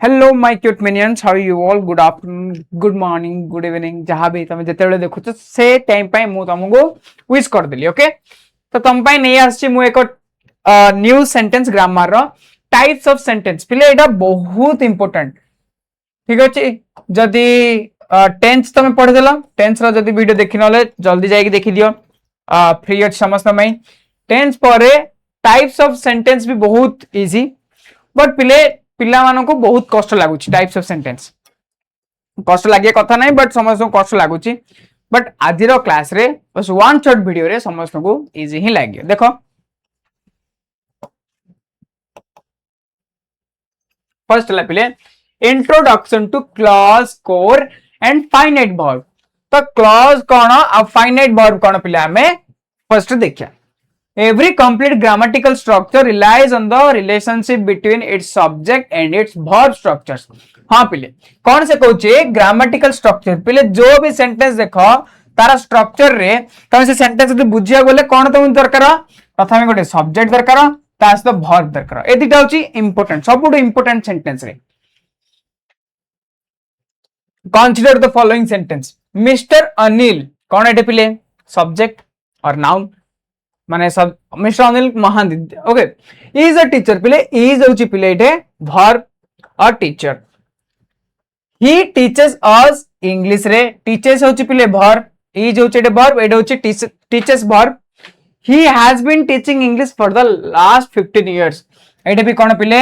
Hello my cute minions, how you all? Good afternoon, good morning, good evening, जहाँ भी तुम जिते देखुच से टाइम पे मु तुमको विश कर देली। ओके, तो तुम पे नहीं आछि मु एक न्यू सेंटेंस ग्रामर रो टाइप्स ऑफ सेंटेंस पिले एटा बहुत इंपोर्टेंट। ठीक अछि, जदी टेंस तुम पढ़ि देला, टेंस रो जदी वीडियो देखि नले जल्दी जाई देखि दियो, फ्री अछि समस्त में। टेंस परे टाइप्स ऑफ सेंटेंस भी बहुत इजी, बट पिले पिला मानको को बहुत कष्ट लागुच। टाइप्स ऑफ सेंटेंस कष्ट लागे कथा नहीं, बट समस्त को कष्ट लागुच। बट आज क्लास रे बस वन शॉट वीडियो रे समस्त को इजी ही लागे। देखो फर्स्ट ला पिले introduction two clause, core and finite verb. तो क्लॉज कौन और फाइनाइट वर्ब कौन पिले हमें फर्स्ट देखिया। Every complete grammatical structure relies on the relationship between its subject and its verb structures। हाँ पिले कौन से कहूचे ग्रामेटिकल स्ट्रक्चर पिले जो भी सेंटेंस देखो तारा स्ट्रक्चर रे तुम से सेंटेंस जब बुझिया गले कौन तुम दरकार प्रथम गोटे सब्जेक्ट दरकार ता सहित वर्ब दरकार। ए दुटा होची इंपोर्टेंट, सबुठ इंपोर्टेंट सेंटेंस रे। Consider the following sentence. Mister Anil कौन एटे पिले सब्जेक्ट और नाउन माने सब mister Anil Mohanty. Okay, is a teacher पिले इज होची पिले एटे वर्ब और teacher. He teaches us English रे टीचेस होची पिले वर्ब, इज होची एटे वर्ब, एटे होची teaches verb. He has been teaching English for the last 15 years, एटे भी कोन पिले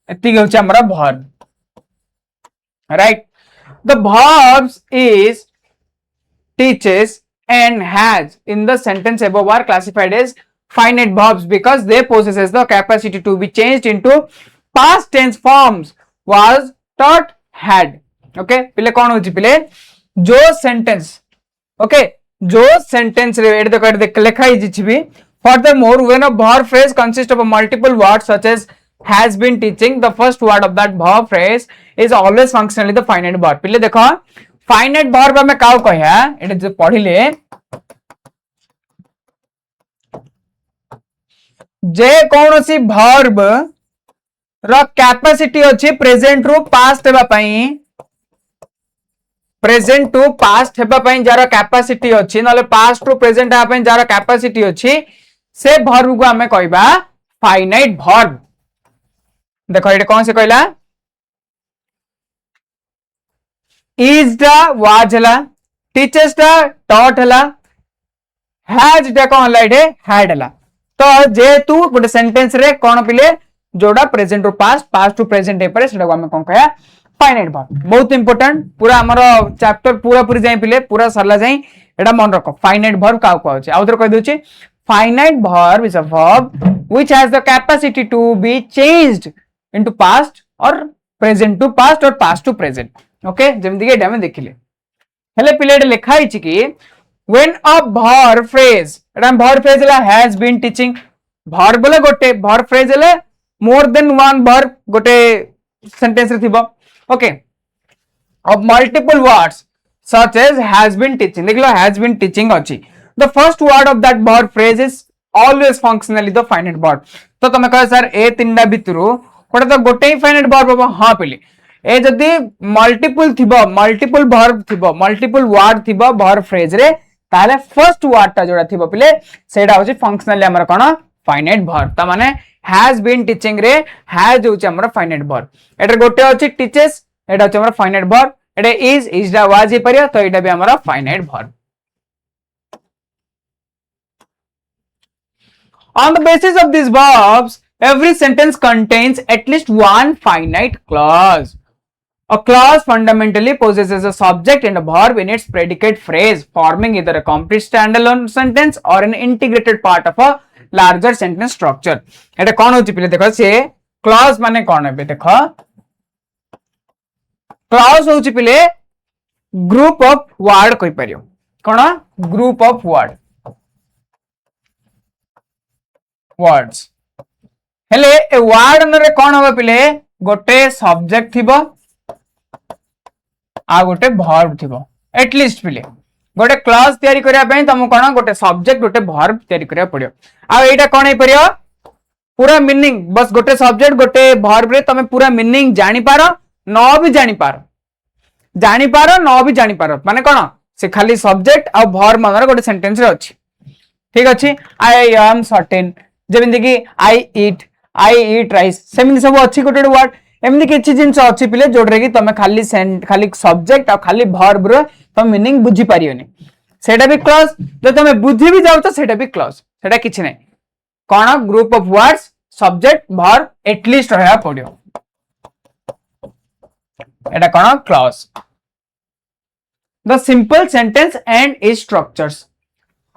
एति होची हमरा verb. Right, the verbs is teaches and has in the sentence above are classified as finite verbs because they possesses the capacity to be changed into past tense forms was, taught, had। okay, पिले कौन होची पिले जो sentence, okay जो sentence रे eight देख लिखा ही जिछि भी। furthermore when a verb phrase consists of a multiple words such as has been teaching, the first word of that verb phrase is always functionally the finite verb। पिले देखो finite verb में cow कहया एटे जो पढ़िले जे कौनसी verb रो capacity अछि present रु past हेबा पई, present to past हेबा पई जार कैपेसिटी अछि नले पास्ट टू प्रेजेंट हेबा पई जार कैपेसिटी अछि से वर्ब को हमें कहबा फाइनाइट वर्ब। देखो एटे कौन से कहला इज टा वाज हला, टीचर्स टा टॉट हला, हैज टा कौन हला एटे हैड हला। तो जेतु गोटे सेंटेंस रे कौन पिले जोड़ा present to past, past to present हे परे सेटा को हमें कौन कहया फाइनाइट वर्ब। बहुत इंपोर्टेंट, पूरा हमरो चैप्टर पूरा पूरी जाई पिले पूरा सरला जाई एटा मन रखो। फाइनाइट वर्ब का कहै छै आउतर कह दोछि। Finite verb is a verb which has the capacity to be changed into past और प्रेजेंट टू पास्ट और पास्ट टू प्रेजेंट। ओके, जेमति के एटा में देखिले हेले पिले एटा लिखा है कि when a verb phrase, Etah verb phrase हला has been teaching, verb बोले गोटे verb phrase हले more than one verb गोटे सेंटेंस रे थिबो। Okay, of multiple words such as has been teaching, देखलो has been teaching अछि, the first word of that verb phrase is always functionally the finite verb। तो तमे कह sir ए तीनटा भितरु कोटा तो गोटे ही फाइनाइट वर्ब हो। हां पिले ए जदी मल्टीपल थिबो, मल्टीपल वर्ब थिबो, मल्टीपल वर्ड थिबो वर्ब फ्रेज रे ताले फर्स्ट वर्ड ता जोड़ा थिबो पिले सेटा होची फंक्शनली हमर कोन फाइनाइट वर्ब। ता माने हैज बीन टीचिंग रे हैज होची हमर फाइनाइट वर्ब। एटा गोटे होची टीचेस, एटा होची हमर finite verb. Etah is the was हे परिया तो एटा भी हमर finite verb. On the basis of these verbs, every sentence contains at least one finite clause। A clause fundamentally possesses a subject and a verb in its predicate phrase, forming either a complete standalone sentence or an integrated part of a larger sentence structure। एटा कौन होची पिले देखो से clause माने कौन है देखो, clause होची पिले ग्रुप ऑफ वर्ड कहि परियो। कौन ग्रुप ऑफ वर्ड्स हेले ए वर्ड नरे कौन होबा पिले गोटे सब्जेक्ट थिबो आ गोटे वर्ब थिबो। एटलिस्ट पिले गोटे क्लॉज तयारी करिया पई तमु कोन गोटे सब्जेक्ट गोटे वर्ब तयारी करिया पड़ियो। आ एटा कोन हे परियो पूरा मीनिंग बस गोटे सब्जेक्ट गोटे वर्ब रे तुम पूरा मीनिंग जानी पार न भी जानी पार न भी जानी पार माने कौन से खाली सब्जेक्ट आ वर्ब मन गोटे सेंटेंस रे अछि ठीक अछि आई एम सर्टेन जेमिति कि आई ईट राइस सेमिति सब अछि गोटे वर्ड एमती किछि जिंस अछि पिले जोडरे कि तमे खाली खाली सब्जेक्ट आ खाली वर्ब रो तम मीनिंग बुझी पारियोनी सेटा भी क्लॉज जो तमे बुझी भी जाउ तो सेटा भी क्लॉज सेटा किछि नै कोन group of words subject verb at least रहया पड़ियो एटा कोन clause the simple sentence and its structures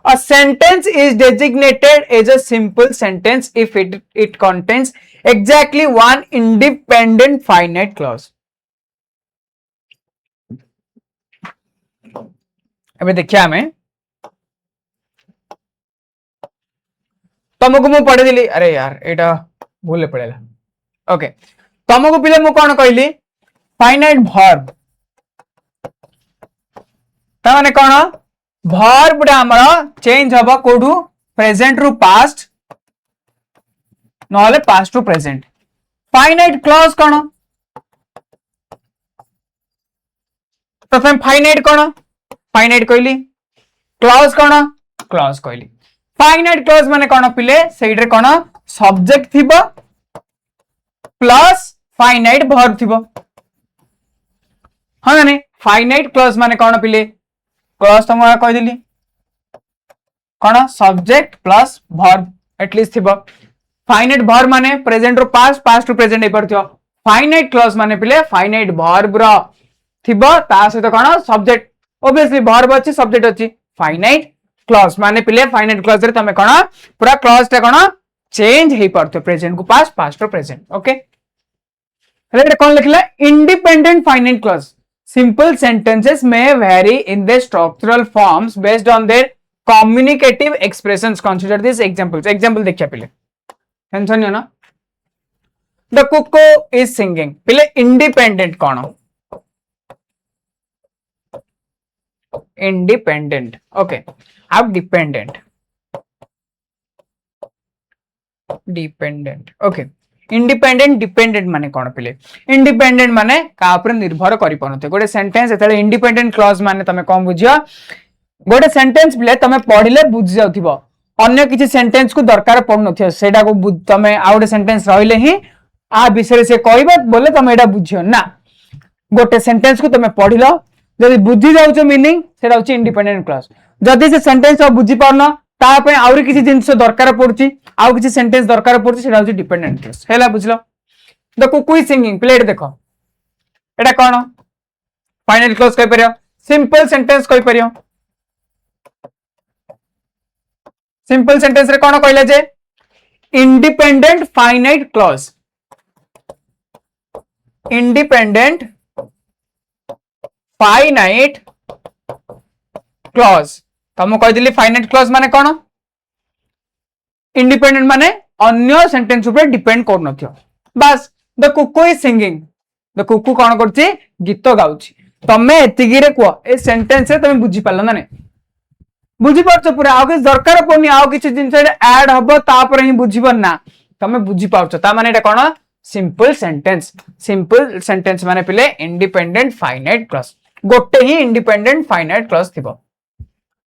A sentence is designated as a simple sentence if it contains exactly one independent finite clause. अबे देखिए हमें तुमको मु पढ़े दिली अरे यार एटा भूल पड़ेला ओके तुमको पिले मु कौन कहली फाइनाइट वर्ब ता माने कौन वर्ब हमर चेंज हबो कोडू प्रेजेंट रु पास्ट नहले past to present finite clause कौन प्रथम फाइनाइट कौन फाइनाइट कहली क्लॉज कौन क्लॉज कहली फाइनाइट क्लॉज माने कौन पिले सेइडरे कौन सब्जेक्ट थिबो प्लस फाइनाइट वर्ब थिबो हां माने फाइनाइट क्लॉज माने कौन पिले क्लॉज तो मैं कह दिली कौन सब्जेक्ट प्लस वर्ब एटलीस्ट थिबो फाइनाइट वर्ब माने प्रेजेंट रो पास्ट पास्ट टू प्रेजेंट हे परथियो फाइनाइट क्लॉज माने पिले फाइनाइट वर्ब रो थिबो ता सहित कौन सब्जेक्ट ऑब्वियसली वर्ब अछि सब्जेक्ट अछि फाइनाइट क्लॉज माने पिले फाइनाइट क्लॉज रे तमे कौन पूरा क्लॉज ता कौन चेंज हे परथियो प्रेजेंट को past past to present okay रेड कौन लिखला independent finite clause Simple sentences may vary in their structural forms based on their communicative expressions. Consider these examples. Example देखिए पहले टेंशन है ना The cuckoo is singing. पहले independent कौन हो independent okay अब dependent okay इंडिपेंडेंट डिपेंडेंट माने कौन पिले इंडिपेंडेंट माने का ऊपर निर्भर करि पनते गोटे सेंटेंस एतले इंडिपेंडेंट क्लॉज माने तमे कोन बुझियो गोटे सेंटेंस पिले तमे पढिले बुझ जाउथिबो अन्य किछि सेंटेंस को दरकार पड़नथियो सेटा को तमे आ गोटे सेंटेंस रहिले ही आ विषय से कहबो बोले तमे एटा बुझियो ना गोटे सेंटेंस को तमे पढिलो जदि बुझी जाउछो मीनिंग सेटा होछि इंडिपेंडेंट क्लॉज जदि से सेंटेंस बुझी पारना ता पे आउरी किछि जिंस दरकार पड़छि आउ किछि सेंटेंस दरकार पड़छि सेटा होछि डिपेंडेंट क्लॉज हैला बुझलो the cuckoo is singing plate देखो एटा कोन फाइनल क्लॉज कहि परियो सिंपल सेंटेंस कहि परियो सिंपल सेंटेंस रे कोन कहले जे independent finite clause independent finite clause तम कह दिली फाइनाइट क्लॉज माने कोन इंडिपेंडेंट माने अन्य सेंटेंस ऊपर डिपेंड कर नथियो बस the cuckoo is singing the cuckoo कोन करछि गीत गाउछि तमे एतिगी रे को ए सेंटेंस रे तमे बुझी पालो ना नै बुझी पाछो पूरा आ किछ दरकार पनी आ किछ जिंस ऐड हबो तापर ही बुझिबो ना तमे बुझी पाछो ता माने एटा कोन सिंपल सेंटेंस माने पिले इंडिपेंडेंट फाइनाइट क्लॉज गोटे ही इंडिपेंडेंट फाइनाइट क्लॉज थिबो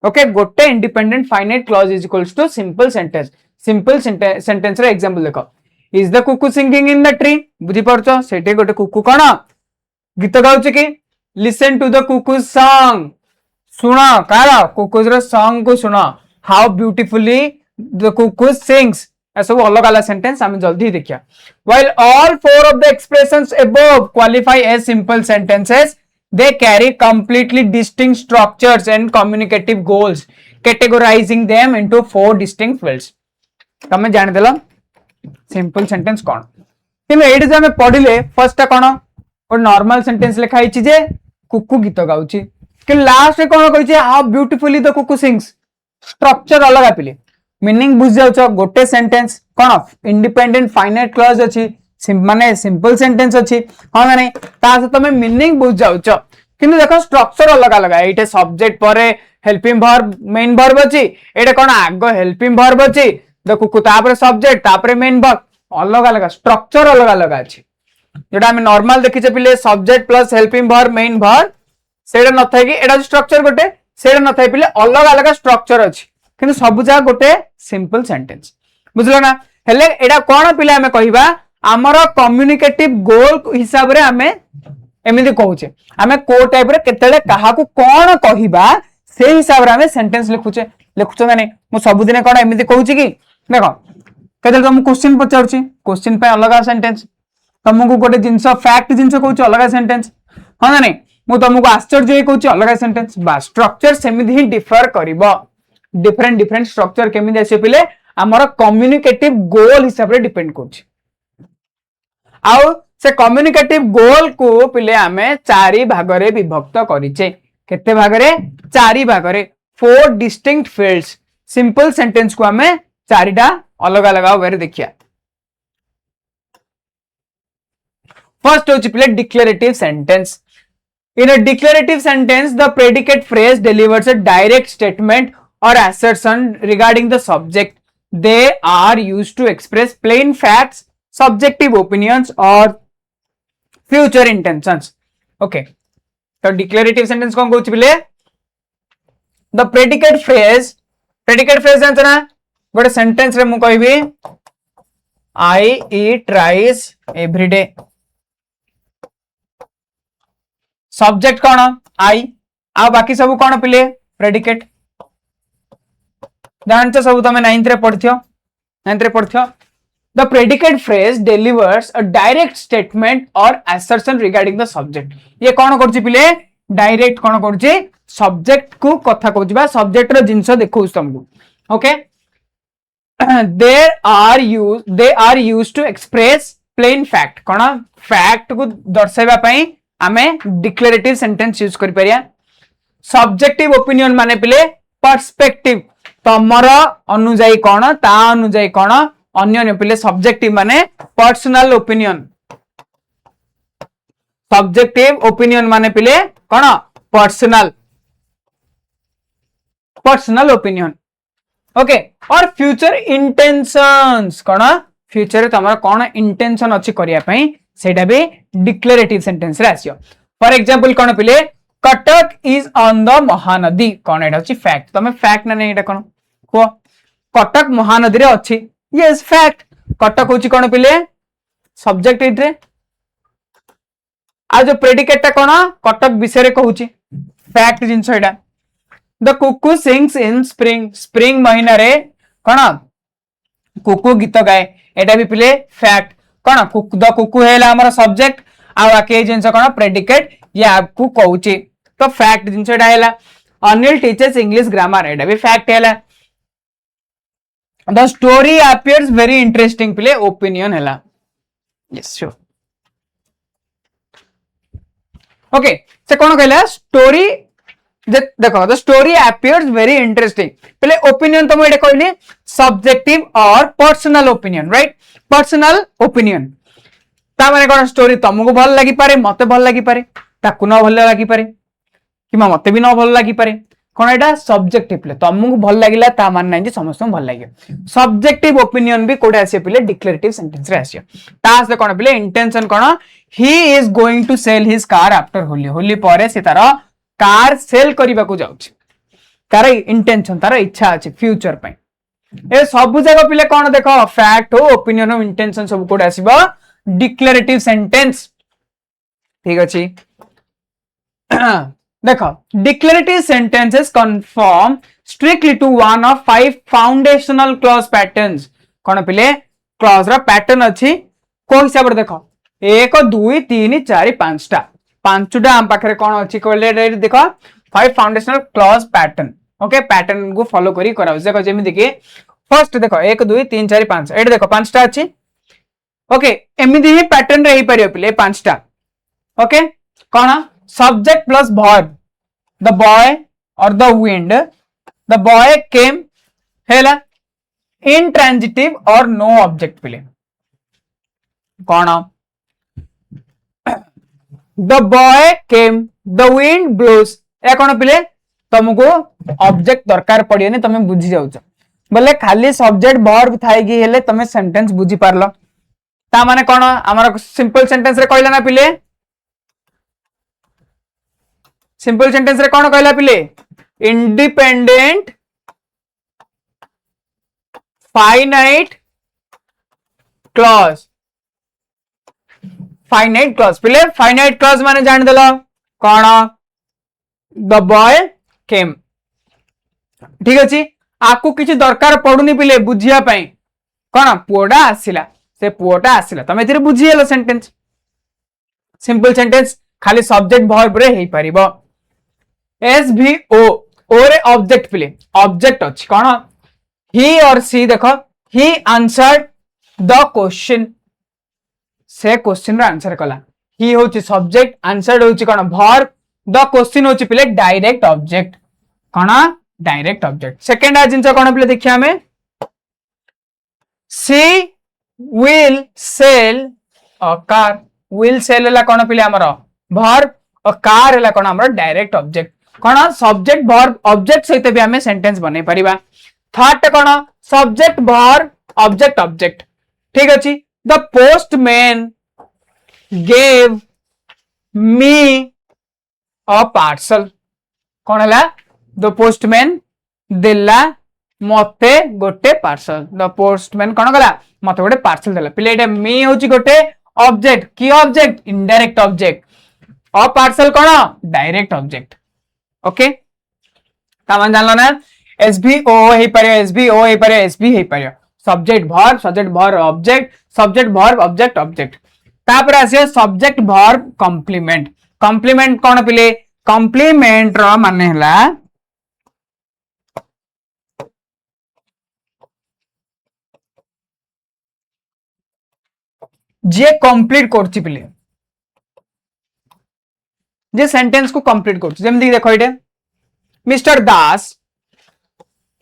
ओके गोटे independent finite clause is equals to simple sentence रे एग्जांपल देखो is the cuckoo singing in the tree बुझी परछो सेटे गोटे कुकू कोन गीत गाउछि कि listen to the cuckoo song सुनो कारा कुकूज रो सॉन्ग को सुनो how beautifully the cuckoo sings ऐसा वो अलग अलग सेंटेंस हम जल्दी ही देखिया while all four of the expressions above qualify as simple sentences they carry completely distinct structures and communicative goals categorizing them into four distinct fields तमे जानि देलो सिंपल सेंटेंस कोन तिमे एडी जे हमें पढिले फर्स्ट कोन और नॉर्मल सेंटेंस लिखा हिची जे कुकू गीत गाउची कि last रे कोन कहि जे how beautifully the cuckoo sings structure अलग आपिले मीनिंग बुझ जाउछो गोटे सेंटेंस कोन इंडिपेंडेंट फाइनाइट क्लॉज अछि माने सिंपल सेंटेंस अछि हां माने ता से तमे मीनिंग बुझ जाउछो किंतु देखो स्ट्रक्चर अलग अलग है एटे सब्जेक्ट परे हेल्पिंग वर्ब मेन वर्ब अछि एटे कोन आगो हेल्पिंग वर्ब अछि द कुकू तापर सब्जेक्ट तापर मेन वर्ब अलग अलग स्ट्रक्चर अलग अलग अछि जेटा हम नॉर्मल देखिचे पिले subject plus helping verb main verb सेटा न थाए कि एटा स्ट्रक्चर गोटे सेटा न थाए पिले अलग अलग स्ट्रक्चर अछि किंतु सब जा गोटे सिंपल सेंटेंस बुझलो ना हेले एटा कोन पिले हमें कहिबा हमर कम्युनिकेटिव गोल हिसाब रे हमें एमिति कहूचे हमें को टाइप रे केतेले काहा को कोन कहिबा से हिसाब रे हमें सेंटेंस लिखुचे लिखुचे ना नहीं मु सब दिन कोन एमिति कहूची कि देखो केतेले तुम क्वेश्चन पचाउची क्वेश्चन पे अलग सेंटेंस तुमको गोटे जिंस फैक्ट जिंस कहूची अलग सेंटेंस हां ना नहीं मु तुमको आश्चर्य कहूची अलग सेंटेंस बा स्ट्रक्चर सेमिति ही डिफर करिवो डिफरेंट डिफरेंट स्ट्रक्चर केमिति आसे पिले हमर कम्युनिकेटिव गोल हिसाब रे डिपेंड करछि आउ से कम्युनिकेटिव गोल को पिले हमें चारि भाग रे विभक्त करिचे केते भाग रे चारि भाग रे four distinct fields simple sentence को हमें चारिटा अलग अलग वे देखिया फर्स्ट होची पिले declarative sentence in a declarative sentence the predicate phrase delivers a direct statement or assertion regarding the subject. They are used to express plain facts, subjective opinions or future intentions. Okay. So declarative sentence कौन कहूची बिले? The predicate phrase जानते ना? गोटे sentence रे मु कहिबी I eat rice every day. Subject कौन? I. आ बाकी सब कौन पिले? Predicate. जानते सब तुम 9th रे पढ़थियो the predicate phrase delivers a direct statement और असर्शन रिगार्डिंग द सब्जेक्ट ये कौन करछि पिले डायरेक्ट कौन करछि सब्जेक्ट को कथा कहछि बा सब्जेक्ट रो जिंस देखौ तुमको okay they are used to express plain fact कौन फैक्ट को दर्शाइबा पई हमें डिक्लेरेटिव सेंटेंस यूज करि परिया सब्जेक्टिव ओपिनियन माने पिले पर्सपेक्टिव तमर अनुजाई कौन ता अनुजाई कौन अन्य पिले सब्जेक्टिव माने पर्सनल ओपिनियन माने पिले कौन पर्सनल ओपिनियन ओके और फ्यूचर इंटेंशंस कौन फ्यूचर तमर कौन इंटेंशन अछि करिया पई सेटा भी डिक्लेरेटिव सेंटेंस रे आसियो फॉर एग्जांपल कौन पिले Cuttack is on the Mahanadi कौन एटा अछि फैक्ट तमे फैक्ट ना एटा कौन को कटक महानदी रे अछि यस फैक्ट कटक होची कौन पिले सब्जेक्ट इट रे आ जो प्रेडिकेट ता कौन कटक विषय रे कहूची फैक्ट जिंस एटा the cuckoo sings in spring महीना रे कौन कुकू गीत गाए एटा भी पिले फैक्ट कौन द कुकू हेला हमर सब्जेक्ट आ बाकी जिंस कौन प्रेडिकेट ये आपको कहूची तो फैक्ट जिंस एटा हेला अनिल टीचर्स इंग्लिश ग्रामर एटा भी फैक्ट हेला the story appears very interesting पिले ओपिनियन हेला यस श्योर ओके से कौन कहला स्टोरी देखो the story appears very interesting पिले ओपिनियन तो मैं कहली सब्जेक्टिव और personal opinion right personal opinion ता माने कौन स्टोरी तुमको भल लागि पारे मते भल लागि पारे ताकू न भल लागि पारे किमा मते भी न भल लागि पारे कौन एटा सब्जेक्टिव पिले तुमको भल लागिला ता मान नै जे समस्त भल लागे सब्जेक्टिव ओपिनियन भी कोडे आसे पिले डिक्लेरेटिव सेंटेंस रे आसियो तास कौन पिले इंटेंशन कौन he is going to sell his car after Holi परे से तार कार सेल करबा को जाउछ तार इंटेंशन तार इच्छा अछि फ्यूचर पय ए सब जगह पिले कौन देखो फैक्ट हो ओपिनियन हो इंटेंशन सब कोडे आसीबो डिक्लेरेटिव सेंटेंस ठीक अछि देखो declarative sentences confirm strictly to one of 5 foundational clause patterns कौन पिले क्लॉज रा पैटर्न अछि को हिसाब रे देखो 1 2 3 4 5 टा पांचटा हम पाखरे कौन अछि कहले देखो 5 foundational clause pattern okay pattern को फॉलो करी करा देखो जेमिति कि फर्स्ट देखो 1 2 3 4 5 एड देखो 5 टा अछि ओके एमिति ही पैटर्न रे ही परियो पिले 5 टा ओके कौन subject plus verb the boy or the wind the boy came Hella intransitive or no object पिले कौन the boy came the wind blows ए कौन पिले तुमको ऑब्जेक्ट दरकार पड़ियनी तुम बुझी जाउछ बोले खाली सब्जेक्ट वर्ब थाई कि हेले तमे सेंटेंस बुझी पारलो ता माने कोन हमर सिंपल सेंटेंस रे कहला ना पिले सिंपल सेंटेंस रे कोन कहला पिले independent finite clause finite clause पिले फाइनाइट क्लॉज माने जान देलो कोन द बॉय केम ठीक अछि आकु किछि दरकार पडुनी पिले बुझिया पई कोन पुओडा आसिला से पुओटा आसिला तमे एथिरे बुझिएलो सेंटेंस सिंपल सेंटेंस खाली सब्जेक्ट वर्ब रे हेई परिबो एसवीओ ओ रे ऑब्जेक्ट पिले ऑब्जेक्ट अछि कोन ही और सी देखो ही आंसर्ड द क्वेश्चन से क्वेश्चन रा आंसर कला ही होची सब्जेक्ट आंसर्ड होची कोन वर्ब द क्वेश्चन होची पिले डायरेक्ट ऑब्जेक्ट कोन डायरेक्ट ऑब्जेक्ट सेकंड आ जिंस कोन पिले देखिया हमें she will sell a car will sell ला कोन पिले हमर वर्ब और कार ला कोन हमर डायरेक्ट ऑब्जेक्ट कोन सब्जेक्ट वर्ब ऑब्जेक्ट सहित भी हमें सेंटेंस बनै परिबा थर्ड कोन सब्जेक्ट वर्ब ऑब्जेक्ट ऑब्जेक्ट ठीक अछि the postman gave me a parcel कोन हला द पोस्टमैन देला मते गोटे पार्सल द पोस्टमैन कोन गला मते गोटे पार्सल देला पिले एटा मी होची गोटे ऑब्जेक्ट की object indirect object a parcel कोन डायरेक्ट ऑब्जेक्ट ओके तामन जानलो ना एसवीओ हे परियो एसवीओ हे परियो एसवी हे परियो सब्जेक्ट वर्ब ऑब्जेक्ट ऑब्जेक्ट तापर आसे सब्जेक्ट वर्ब कॉम्प्लीमेंट कॉम्प्लीमेंट कोन पिले कॉम्प्लीमेंट रो माने हला जे कंप्लीट करछि पिले जे सेंटेंस को कंप्लीट करछि जेम देखो इटे mister Das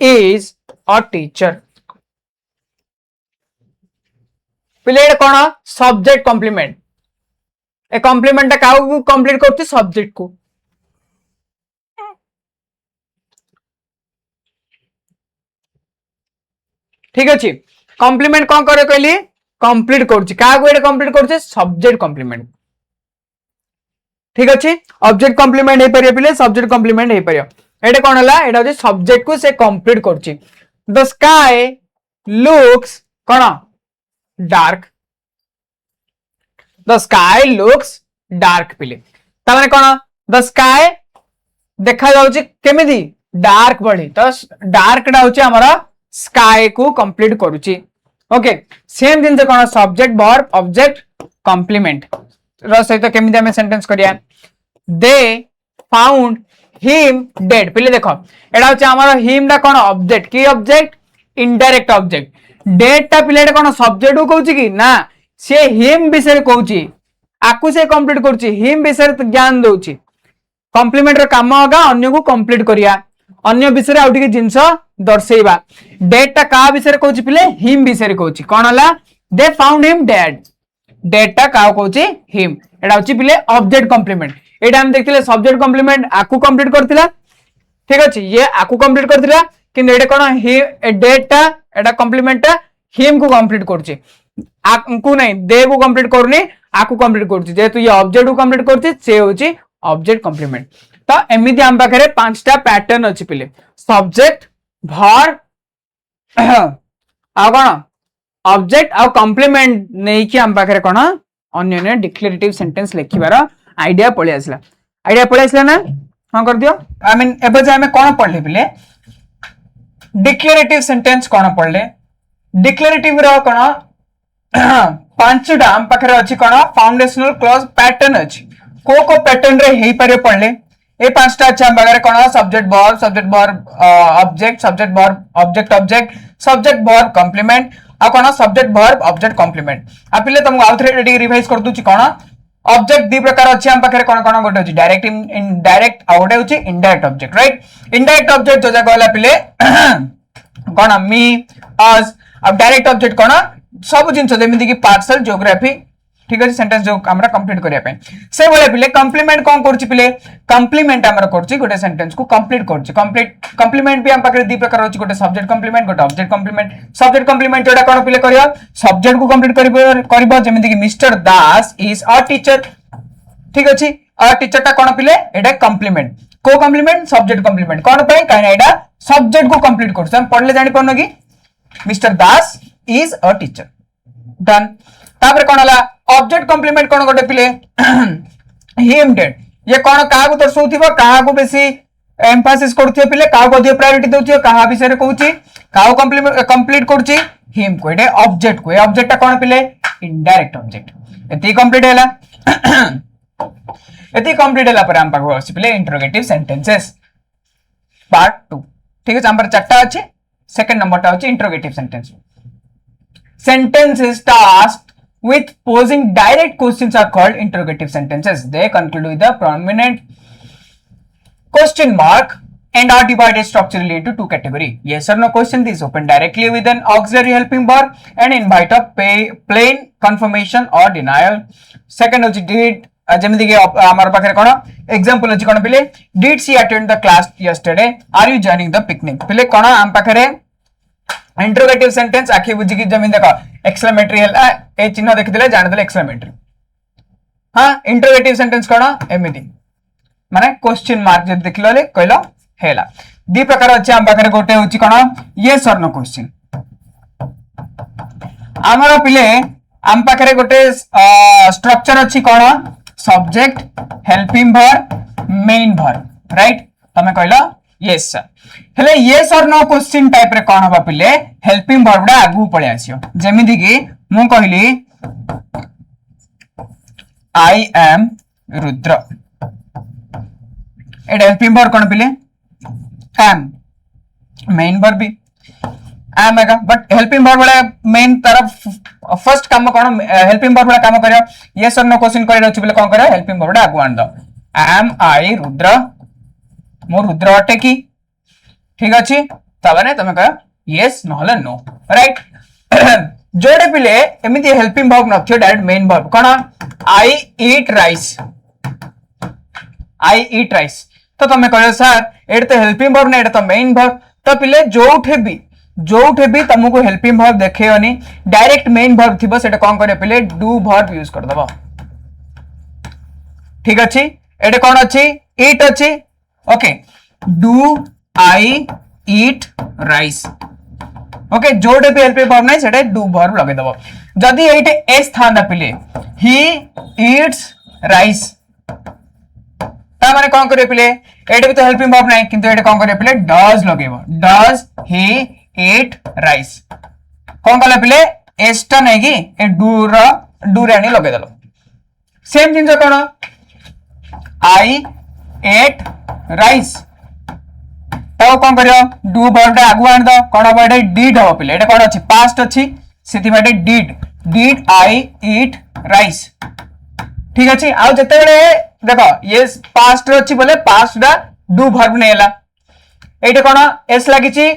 is a teacher पिले कोन सब्जेक्ट कॉम्प्लीमेंट ए कॉम्प्लीमेंट काउ कंप्लीट करछि सब्जेक्ट को ठीक अछि कॉम्प्लीमेंट कोन करे कहली कंप्लीट करछि का को एटा कंप्लीट करछि सब्जेक्ट कॉम्प्लीमेंट ठीक अछि ऑब्जेक्ट कॉम्प्लीमेंट हे परियो पिले सब्जेक्ट कॉम्प्लीमेंट हे परियो एटा कोन हला एटा होछि सब्जेक्ट को से कंप्लीट करछि the sky looks cone dark the sky looks dark पिले ता माने कोन द स्काई देखा जाउछि केमिदी डार्क बढी तो डार्क डा होछि हमरा स्काई को कंप्लीट करूछि ओके सेम दिन से कोन सब्जेक्ट वर्ब ऑब्जेक्ट कॉम्प्लीमेंट र सहित केमिदी हमें सेंटेंस करिया दे फाउंड हिम डेड पिले देखो एडा होछि हमरा हिम डा कोन ऑब्जेक्ट की ऑब्जेक्ट इनडायरेक्ट ऑब्जेक्ट डेड टा पिले कोन सब्जेक्ट को कहूछि की ना से हिम विषय कहूछि आकु से कंप्लीट करछि हिम विषय ज्ञान दोछि कॉम्प्लीमेंट रो काम होगा अन्य को कंप्लीट करिया अन्य विषय आउ टिके जिंस दर्शेबा डेड टा का विषय कहूछि पिले हिम विषय कहूछि कोन हला they found him dead dead टा का कहूछि हिम एडा होछि पिले ऑब्जेक्ट कॉम्प्लीमेंट एडा हम देखथिले सब्जेक्ट कॉम्प्लीमेंट आकु कंप्लीट करथिला ठीक अछि ये आकु कंप्लीट करथिला किंतु एडा कोन हि डेड टा एडा कॉम्प्लीमेंट टा हिम को कंप्लीट करछि आकु नै दे को कंप्लीट करनी आकु कंप्लीट करछि जेतु ये ऑब्जेक्ट को कंप्लीट करछि से होछि ऑब्जेक्ट कॉम्प्लीमेंट तो एमिति हम पाखरे पांचटा पैटर्न अछि पिले सब्जेक्ट वर्ब आ कोन ऑब्जेक्ट आ कॉम्प्लीमेंट नै कि हम पाखरे कोन अन्य अन्य डिक्लेरेटिव सेंटेंस लिखिबार आईडिया पळे आसला ना हां कर दियो आई मीन एबे जे हमें कोन पढले पिले डिक्लेरेटिव सेंटेंस कोन पढले डिक्लेरेटिव रो कोन पांचटा हम पाखरे अछि कोन फाउंडेशनल क्लॉज पैटर्न अछि को पैटर्न रे हेई पारे पढले ए पांचटा अच्छा हम पाखरे कोन subject verb object subject verb object object subject verb complement आ कोन सब्जेक्ट वर्ब ऑब्जेक्ट कॉम्प्लीमेंट आ पिले तुमको आउथरे रेडी रिवाइज कर दूची कोन ऑब्जेक्ट दी प्रकार अछि हम पाखरे कोन कोन गोटे अछि डायरेक्ट इनडायरेक्ट आ गोटे अछि indirect object right indirect object जो जगह वाला पिले कोन मी अस अब डायरेक्ट ऑब्जेक्ट कोन सब जिंस जेमिति कि पार्सल ज्योग्राफी ठीक अछि सेंटेंस जो हमरा कंप्लीट करिया पे से बोले पिले कंप्लीमेंट कोन करछि पिले कंप्लीमेंट हमरा करछि गोटे सेंटेंस को कंप्लीट करछि कंप्लीमेंट भी हम पाखरे दी प्रकार होछि गोटे सब्जेक्ट कंप्लीमेंट गोटे ऑब्जेक्ट कंप्लीमेंट सब्जेक्ट कंप्लीमेंट जोटा कोन पिले करियो सब्जेक्ट को कंप्लीट करबो जेमिति कि mister Das is a teacher ठीक अछि अ टीचर ता कोन पिले एटा कंप्लीमेंट को कंप्लीमेंट सब्जेक्ट कंप्लीमेंट कोन पय काहे एटा सब्जेक्ट को कंप्लीट करछ हम पढले जानि पड़नो कि mister Das is a teacher done तापर कोन हला ऑब्जेक्ट कंप्लीमेंट कोन गोटे पिले हिम डेड ये कोन काहा को दर्शौथिबो काहा को बेसी एम्फासिस करथियो पिले काहा को अधिक प्रायोरिटी देउथियो काहा विषय रे कहूची काहा कंप्लीट करची हिम को एटे ऑब्जेक्ट को ए ऑब्जेक्ट कोन पिले इनडायरेक्ट ऑब्जेक्ट एती कंप्लीट हैला एती कंप्लीट हैला पर हम पाखो आसी पिले इंटरोगेटिव सेंटेंसेस पार्ट 2 ठीक है हमर चारटा अछि सेकंड नंबर टा अछि interrogative sentence sentences tasked with posing direct questions are called interrogative sentences. They conclude with a prominent question mark and are divided structurally into two categories. Yes or no question is open directly with an auxiliary helping verb and invite a plain confirmation or denial. Second is did जेमिति कि हमर पाखरे कोन example अछि कोन पिले did she attend the class yesterday? Are you joining the picnic? पिले कोन हम पाखरे interrogative sentence आखि बुझी कि जमीन देखो एक्सक्लेमेटरी हला ए चिन्ह देखितले जानि देले एक्सक्लेमेटरी हां इंटरोगेटिव सेंटेंस कोन एमिति माने क्वेश्चन मार्क जे देखिलले कहलो हेला दी प्रकार अछि हम पाखरे गोटे होछि कोन यस और नो क्वेश्चन हमर पिले हम पाखरे गोटे स्ट्रक्चर अछि कोन subject helping verb main verb right तमे कहलो यस सर हेले यस और नो क्वेश्चन टाइप रे कोन हबा पिले हेल्पिंग वर्ब डा आगु पळे आसियो जेमिति कि मु कहली आई एम रुद्र एट हेल्पिंग वर्ब कोन पिले एम मेन वर्ब भी एम है बट हेल्पिंग वर्ब वाला मेन तरफ फर्स्ट काम कोन हेल्पिंग वर्ब वाला काम करियो यस और नो क्वेश्चन करि रहछि पिले कोन करियो हेल्पिंग वर्ब डा आगु आन दो एम आई रुद्र मो रुद्र अटे की ठीक अछि तबने तमे कह यस नहले नो राइट जोडे पिले एमिति हेल्पिंग वर्ब नथियो डायरेक्ट मेन वर्ब कोन आई ईट राइस तो तमे कह सर एट तो हेल्पिंग वर्ब ने एट तो मेन वर्ब तो पिले जोठे भी तुमको हेल्पिंग वर्ब देखैयोनी डायरेक्ट मेन वर्ब थिबो सेटा कोन करे पिले डू वर्ब यूज कर दबो ठीक अछि एटे कोन अछि ईट अछि okay do I eat rice okay जोडे भी हेल्पिंग वर्ब नै सेटे डू वर्ब लगे दबो जदी एटे एस थांदा पिले ही ईट्स राइस ता माने कोन करे पिले एटे भी तो हेल्पिंग वर्ब नै किंतु एटे कोन करे पिले डज लगेबो डज ही ईट राइस कोन कले पिले एस ता नै कि ए डू रे आनी लगे दलो सेम जिंस कोन आई एट राइस तो कोन करियो डू वर्ब टा आगु आन दो कोन बडे डिड हो पिले एटा कोन अछि पास्ट अछि सेति बडे डिड आई ईट राइस ठीक अछि आ जते बेले देखो ये पास्ट अछि बोले पास्ट डा डू वर्ब नेला एटा कोन एस लागि छि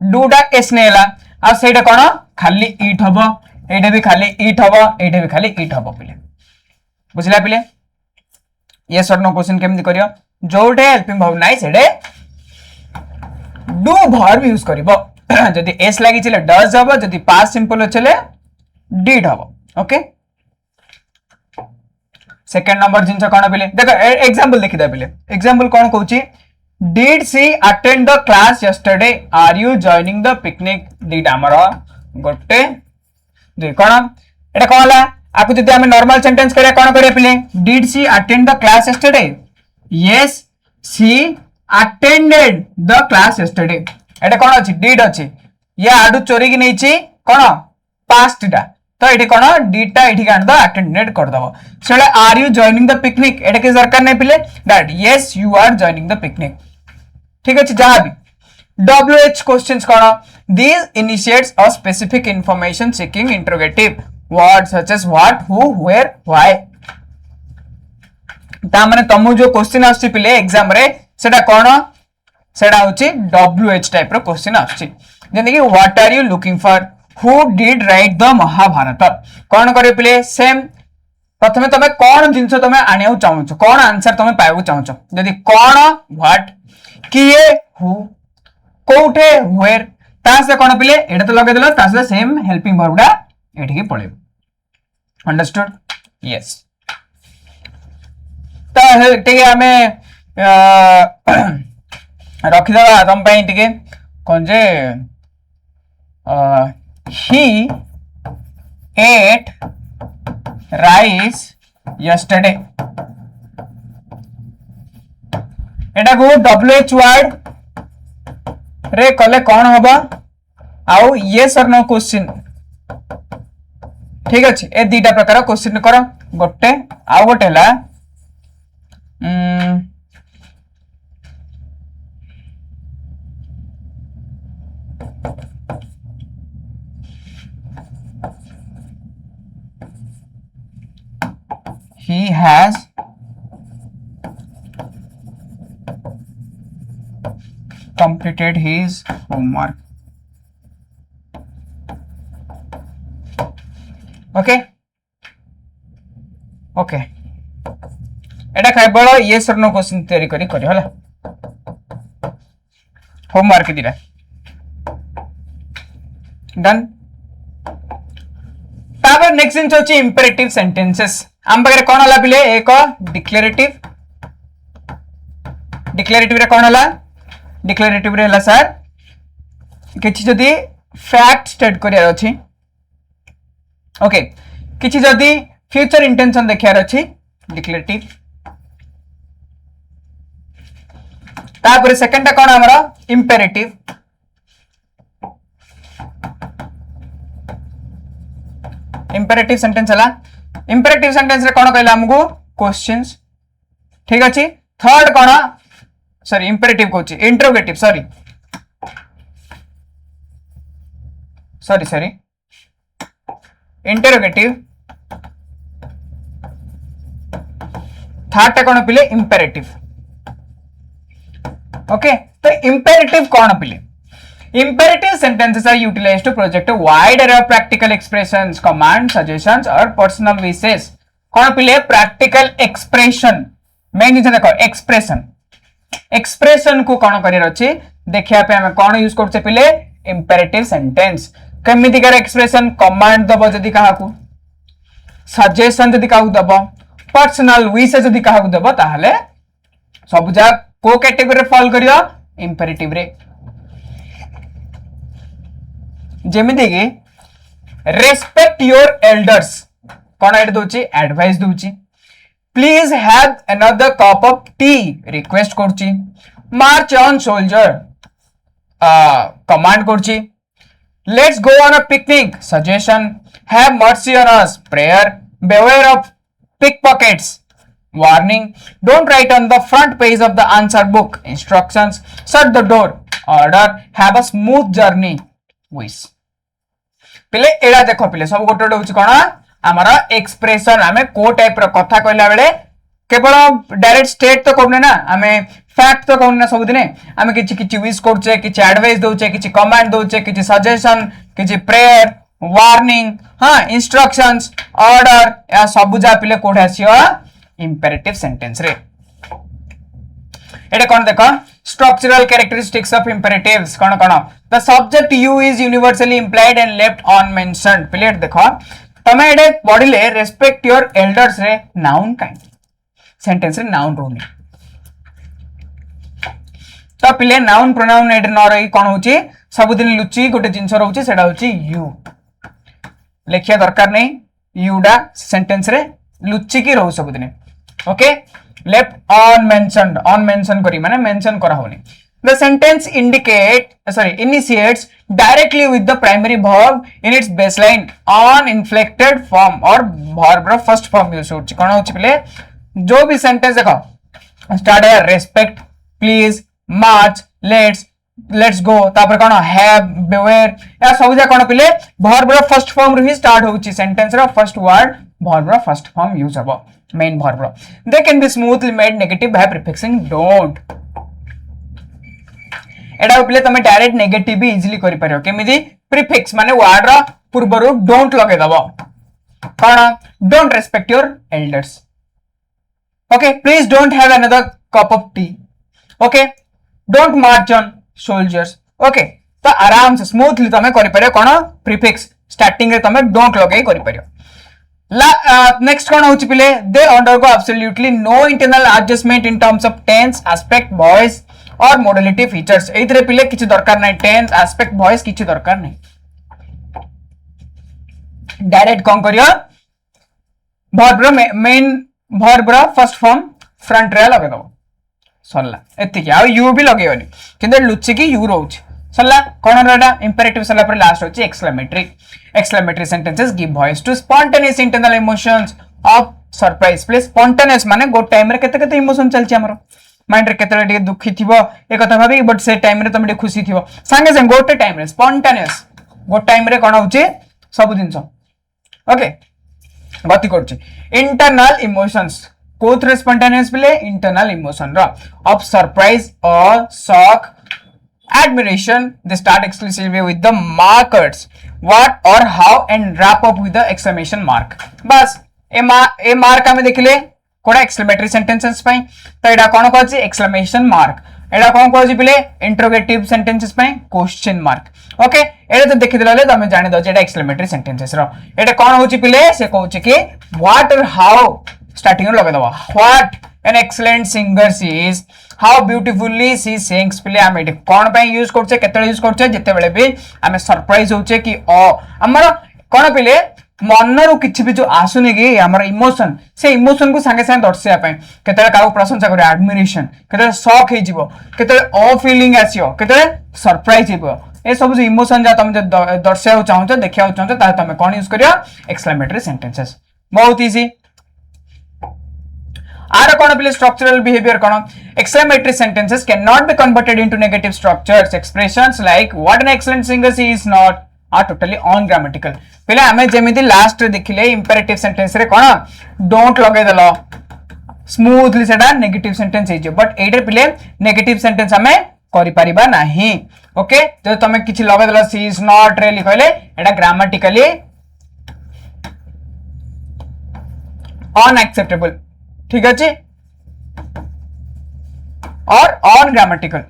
डू डा एस नेला आ सेटा कोन खाली ईट हबो एटा भी खाली ईट हबो एटा भी खाली ईट हबो पिले बुझला पिले यस और नो क्वेश्चन केमति करियो जोडे हेल्पिंग वर्ब नाइ सेडे डू वर्ब यूज करिवो जदी एस लागि चले डज हबो जदी पास्ट सिंपल चले डिड हबो ओके सेकंड नंबर जिंस कोन पिले देखो एग्जांपल देखि दे पिले एग्जांपल कोन कहूची did she attend the class yesterday are you joining the picnic did हमरो गोटे दुई कोन एटा कोनला आपको जदी हम नॉर्मल सेंटेंस करे कोन करे पिले did she attend the class yesterday yes she attended the class yesterday एटा कोन अछि डिड अछि या आडू चोरी कि नै छि कोन पास्ट डा तो एठी कोन डिड टा एठी कान द अटेंडेड कर दबो सेले are you joining the picnic एटा के सरकार नै पिले that yes you are joining the picnic ठीक अछि जहां भी WH क्वेश्चंस कोन these initiates a specific information seeking interrogative words such as what who where why ता माने तमु जो क्वेश्चन आछि पिले एग्जाम रे सेटा कोन सेटा होची WH टाइप रो क्वेश्चन आछि जेने कि what are you looking for who did write the Mahabharata कोन करे पिले सेम प्रथम तुम कौन जिनस तुम आने चाहो कौन आंसर तुम पाइबा चाहो जदि कौन व्हाट किए हु कोठे व्हेयर तासे कौन पिले एटा तो लगे देलो तासे सेम हेल्पिंग वर्बडा एठी के पळेबो अंडरस्टूड यस तो ठीक है हमें रखिदा तुम पई टिके कोन जे he ate rice yesterday एटा को WH वर्ड रे कले कौन हबा आउ yes or no क्वेश्चन ठीक अछि ए दीटा प्रकार क्वेश्चन करो गोटे आउ गोटे हला he has completed his homework okay okay एटा केवल yes or no क्वेश्चन तैयारी करी होला होमवर्क दिला डन तापर नेक्स्ट जिंस होची इंपेरेटिव सेंटेंसेस आम पाखे कौन हला पिले एक डिक्लेरेटिव रे कौन हला डिक्लेरेटिव रे हला सर किछि जदी फैक्ट स्टेट करियार अछि ओके किछि जदी फ्यूचर इंटेंशन देखियार अछि डिक्लेरेटिव तापर सेकंड कौन हमरा इंपेरेटिव इंपेरेटिव सेंटेंस हला इंपेरेटिव सेंटेंस रे कौन कहला हमको क्वेश्चंस ठीक अछि थर्ड कौन sorry imperative Kochi interrogative sorry interrogative third कौन पिले इंपेरेटिव ओके तो इंपेरेटिव कौन पिले Imperative sentences are utilized to project a wide array of practical expressions, commands, suggestions or personal wishes. कौन पिले practical expression मेन जिन देखो expression को कौन करियर अछि देखिया पे हमें कौन यूज करते पिले imperative sentence केमिति कर expression command दबो जदी काहा को suggestion जदी काहा को दबो personal wishes जदी काहा को दबो ताहले सब जा को कैटेगरी रे फॉल करियो imperative रे जेमिति कि रेस्पेक्ट योर एल्डर्स कौन एड दोची एडवाइस दोची please have another cup of tea request करची मार्च ऑन सोल्जर कमांड करची let's go on a picnic suggestion have mercy on us prayer beware of pickpockets warning don't write on the front page of the answer book instructions shut the door order have a smooth journey wish पिले एडा देखो पिले सब गोटे होची कोन हमारा expression हमें को टाइप रो कथा कहला बेले केवल डायरेक्ट स्टेट तो करने ना हमें फैक्ट तो करने सब दिने हमें किछि किछि विश करछे किछि एडवाइस दोछे किछि कमांड दोछे किछि सजेशन किछि प्रेयर वार्निंग हां इंस्ट्रक्शंस ऑर्डर या सब जा पिले कोठा आसीयो इंपेरेटिव सेंटेंस रे एटा कोन देखो structural characteristics of imperatives cone cone the subject you is universally implied and left unmentioned पिले देखो तमे एडे पढिले respect your elders रे noun kind sentence रे noun रोनी तो पिले noun pronoun एडे न रही कोन होची सब दिन लुची गोटे जिंस रहउची सेडा होची you लेखिया दरकार नहीं you डा sentence रे लुची की रहउ सब दिन ओके left unmentioned करी माने मेंशन करा होनी the sentence initiates directly with the primary verb in its baseline on inflected form और verb रो first form यूज होची कोन होची पले जो भी सेंटेंस देखो स्टार्ट है respect please march let's go तापर कोन have beware या सब जा कोन पले verb रो first form रो ही स्टार्ट होची सेंटेंस रो first word verb रो first form यूज हबो main verb रो they can be smoothly made negative by prefixing don't एडा पिले तमे डायरेक्ट नेगेटिव भी इजीली करि पारो केमिदी प्रीफिक्स माने वर्ड रो पूर्व रो डोंट लगे दबो कौन don't respect your elders, okay please don't have another cup of T, okay don't march on soldiers, okay तो आराम से स्मूथली तमे करि परियो कोन प्रीफिक्स स्टार्टिंग रे तमे डोंट लगे करि परियो। नेक्स्ट कौन होची पिले they undergo absolutely no internal adjustment in terms of tense aspect voice और मॉडलिटी फीचर्स, एइथरे पिले किछि दरकार नै, टेंस एस्पेक्ट वॉइस किछि दरकार नै, डायरेक्ट कौन करियो वर्ब रो main verb row first form front रे लगे दबो सरला एतिकी आ यू भी लगेयोनी किंतु लुचि की यू रहउछि सरला कोन रहडा इंपेरेटिव सरला पर लास्ट होछि exclamatory sentences give voice to spontaneous internal emotions of surprise please spontaneous माने गो टाइम रे केते केते इमोशन चलछि हमरो माइंड रे केते टिके दुखी थिबो ए कथा भाबी बट से टाइम रे तमे खुशी थिबो संगे संगे गोटे टाइम रे स्पॉन्टेनियस गो टाइम रे कोन होछि सब दिनस ओके गति करछि इंटरनल इमोशंस कोथरे स्पॉन्टेनियस पिले इंटरनल इमोशन रो ऑफ सरप्राइज और shock admiration they start exclusively with the markers what or how and wrap up with the exclamation mark बस ए मार्क हमें देखिले कोडा एक्सक्लेमेटरी सेंटेंसेस पई तो एडा कोन कहछि एक्सक्लेमेशन मार्क एडा कोन कहछि पिले इंटरोगेटिव सेंटेंसेस पई क्वेश्चन मार्क ओके एडा तो देखि देले तमे जानि दो जेडा एक्सक्लेमेटरी सेंटेंसेस रो एडा कोन होछि पिले से कहछि कि what or how स्टार्टिंग रो लगे दबा what an excellent singer she is how beautifully she sings पिले आमे कोन पई यूज करछे केतले यूज करछे जते बेले भी आमे सरप्राइज होछे कि हमर कोन पिले मनरु किछि भी जो आसुनी कि हमर इमोशन से इमोशन को संगे संगे दर्शाया पई केतले काउ प्रशंसा करे एडमिरेशन केतले शॉक हे जिवो केतले ओ फीलिंग आसियो केतले सरप्राइज हेबो ए सब जो इमोशन जा तुम दर्शाया चाहछो देखिया चाहछो ता तुम कोन यूज करियो एक्सक्लेमेटरी सेंटेंसेस बहुत इजी आर कोन पिले स्ट्रक्चरल बिहेवियर कोन exclamatory sentences can not be converted into negative structures expressions like what an excellent singer she is not or totally ungrammatical पिले हमें जेमिति लास्ट रे देखिले इंपेरेटिव सेंटेंस रे कोन डोंट लगे देलो स्मूथली सेटा नेगेटिव सेंटेंस हे जो बट एडे पिले नेगेटिव सेंटेंस हमें करि परिबा नाही ओके जो तमे किछि लगे देलो शी इज नॉट रे लिखले एटा ग्रामेटिकली अनएक्सेप्टेबल ठीक है और अनग्रामेटिकल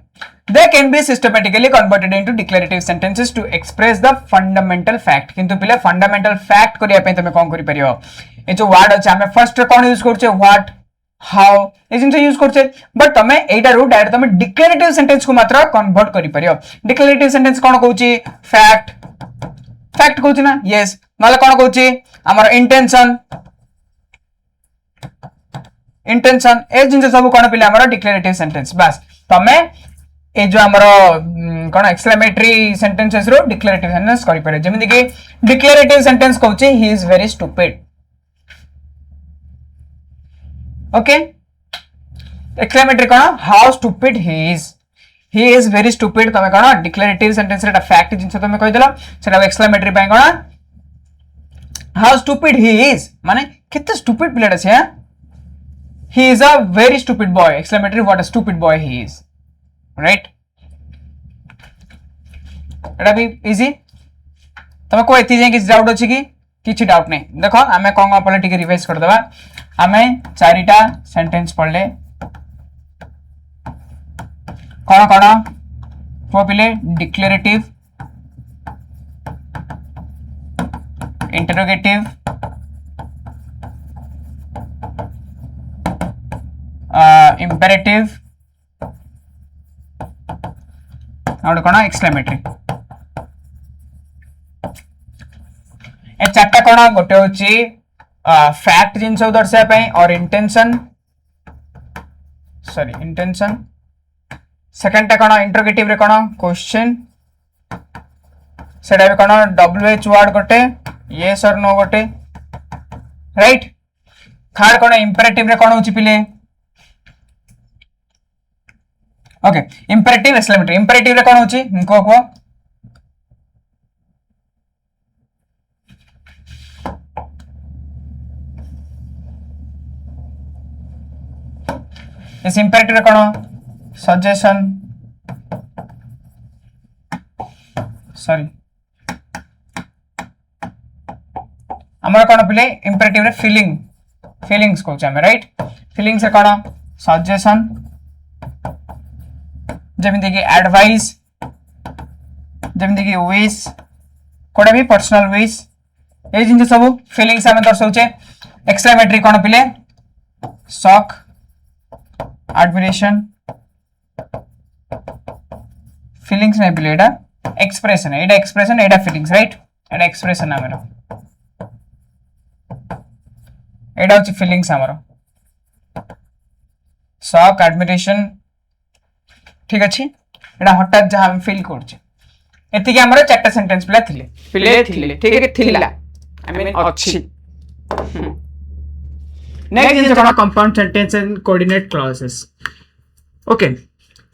they can be systematically converted into declarative sentences to express the fundamental fact किंतु पिले fundamental fact करिया पे तमे कोन करि परियो ए जो वर्ड अछि हमें फर्स्ट कोन यूज करछे what how a jeans use करछे बट तमे एटा रो डायरेक्ट तमे डिक्लेरेटिव सेंटेंस को मात्र कन्वर्ट करि परियो डिक्लेरेटिव सेंटेंस कोन कहूची फैक्ट कहूची ना यस नले कोन कहूची हमर इंटेंशन ए जिंस सब कोन पिले हमर डिक्लेरेटिव सेंटेंस बस तमे ए जो हमरो कोन एक्सक्लेमेटरी सेंटेंसेस रो डिक्लेरेटिव सेंटेंस करि परे जेमिति कि डिक्लेरेटिव सेंटेंस कहूची he is very stupid okay exclamatory कोन how stupid he is very stupid तमे कोन डिक्लेरेटिव सेंटेंस रे फैक्ट जिंस तमे कहि देलो सेटा एक्सक्लेमेटरी पय कोन हाउ स्टूपिड ही इज माने किते स्टूपिड प्लेट छै he is a very stupid boy exclamatory what a stupid boy he is right एटा भी इजी तमे को एति जे कि डाउट अछि कि किछि डाउट नै देखो हमें कोन अपन टिके रिवाइज कर देबा हमें चारिटा सेंटेंस पढ़ले कोन कोन को पिले डिक्लेरेटिव इंटरोगेटिव imperative और कोन एक्सक्लेमेटरी ए चारटा कोन गोटे होची फैक्ट जिंस दर्शाय पई और इंटेंशन सेकंड टा कोन इंटरोगेटिव रे कोन क्वेश्चन सेटा भी कोन डब्ल्यूएच वर्ड गोटे यस और नो गोटे राइट थर्ड कोन इंपेरेटिव रे कोन होची पिले ओके इंपेरेटिव एक्सक्लेमेटरी इंपेरेटिव रे कोन होची को इस इंपेरेटिव रे कोन सजेशन हमर कोन पिले इंपेरेटिव रे फीलिंग्स कहउछ हम राइट फीलिंग्स रे कोन सजेशन जेमिति कि एडवाइस जेमिति कि विश कोडे भी पर्सनल विश ए जिन सब फीलिंग्स हम दर्शाउछे एक्सक्लेमेटरी कोन पिले शॉक एडमिरेशन फीलिंग्स नहीं पिले एटा एक्सप्रेशन एटा फीलिंग्स राइट एटा एक्सप्रेशन हमरो एटा होची फीलिंग्स हमरो शॉक एडमिरेशन ठीक अछि एटा हठात जहां हम फील करछ एति के हमरो चारटा सेंटेंस पिले थिले ठीक है थिला आई मीन अछि नेक्स्ट इज कोन compound sentence and coordinate clauses okay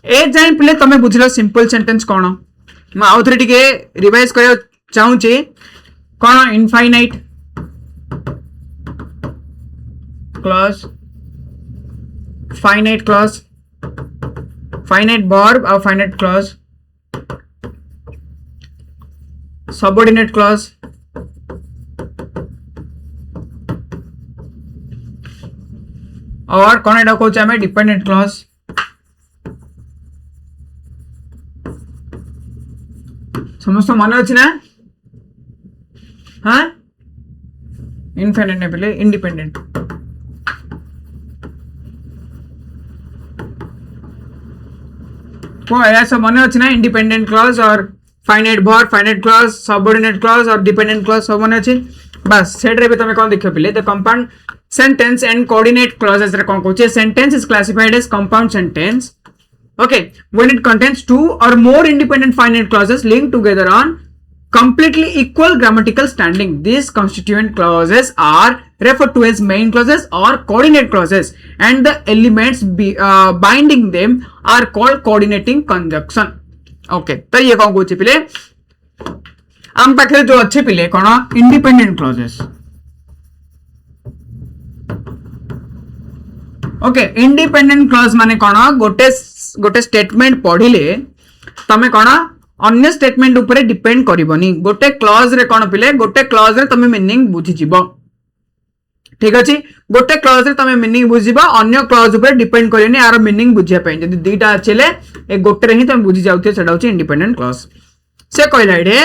ए जाइन पिले तमे बुझलो सिंपल सेंटेंस कोन म आउथरे टिके रिवाइज करियो चाहू छी कोन infinite clause finite clause finite verb और फाइनाइट क्लॉज सबऑर्डिनेट क्लॉज और कोन एटा कहउछ हमें डिपेंडेंट क्लॉज समस्त मन अच्छी ना हाँ इनफाइनाइट ने पहले इंडिपेंडेंट को ऐसा मन अच्छी ना इंडिपेंडेंट क्लॉज और finite verb finite clause subordinate clause और डिपेंडेंट क्लॉज सब मन अच्छी बस सेट रे भी तमे कोन देखियो पहले the compound sentence and coordinate clauses रे कोन कहउछ sentence is classified as compound sentence okay when it contains two or more independent finite clauses linked together on completely equal grammatical standing. These constituent clauses are referred to as main clauses or coordinate clauses and the elements binding them are called coordinating conjunction. Okay तो ये कौन कहउछ पिले आम पाखरे जो अच्छे पिले कोन independent clauses okay independent clause माने कोन गोटे स्टेटमेंट पढ़िले तमे कोन अन्य स्टेटमेंट ऊपर डिपेंड करबनी गोटे क्लॉज रे कोन पिले गोटे क्लॉज रे तमे मीनिंग बुझी जिवो ठीक अछि गोटे क्लॉज रे तमे मीनिंग बुझिबा अन्य क्लॉज ऊपर डिपेंड करनी आरो मीनिंग बुझिया पय जदी दुईटा अछले ए गोटे रे ही तमे बुझी जाउथे सेडा होची इंडिपेंडेंट क्लॉज से कहला रे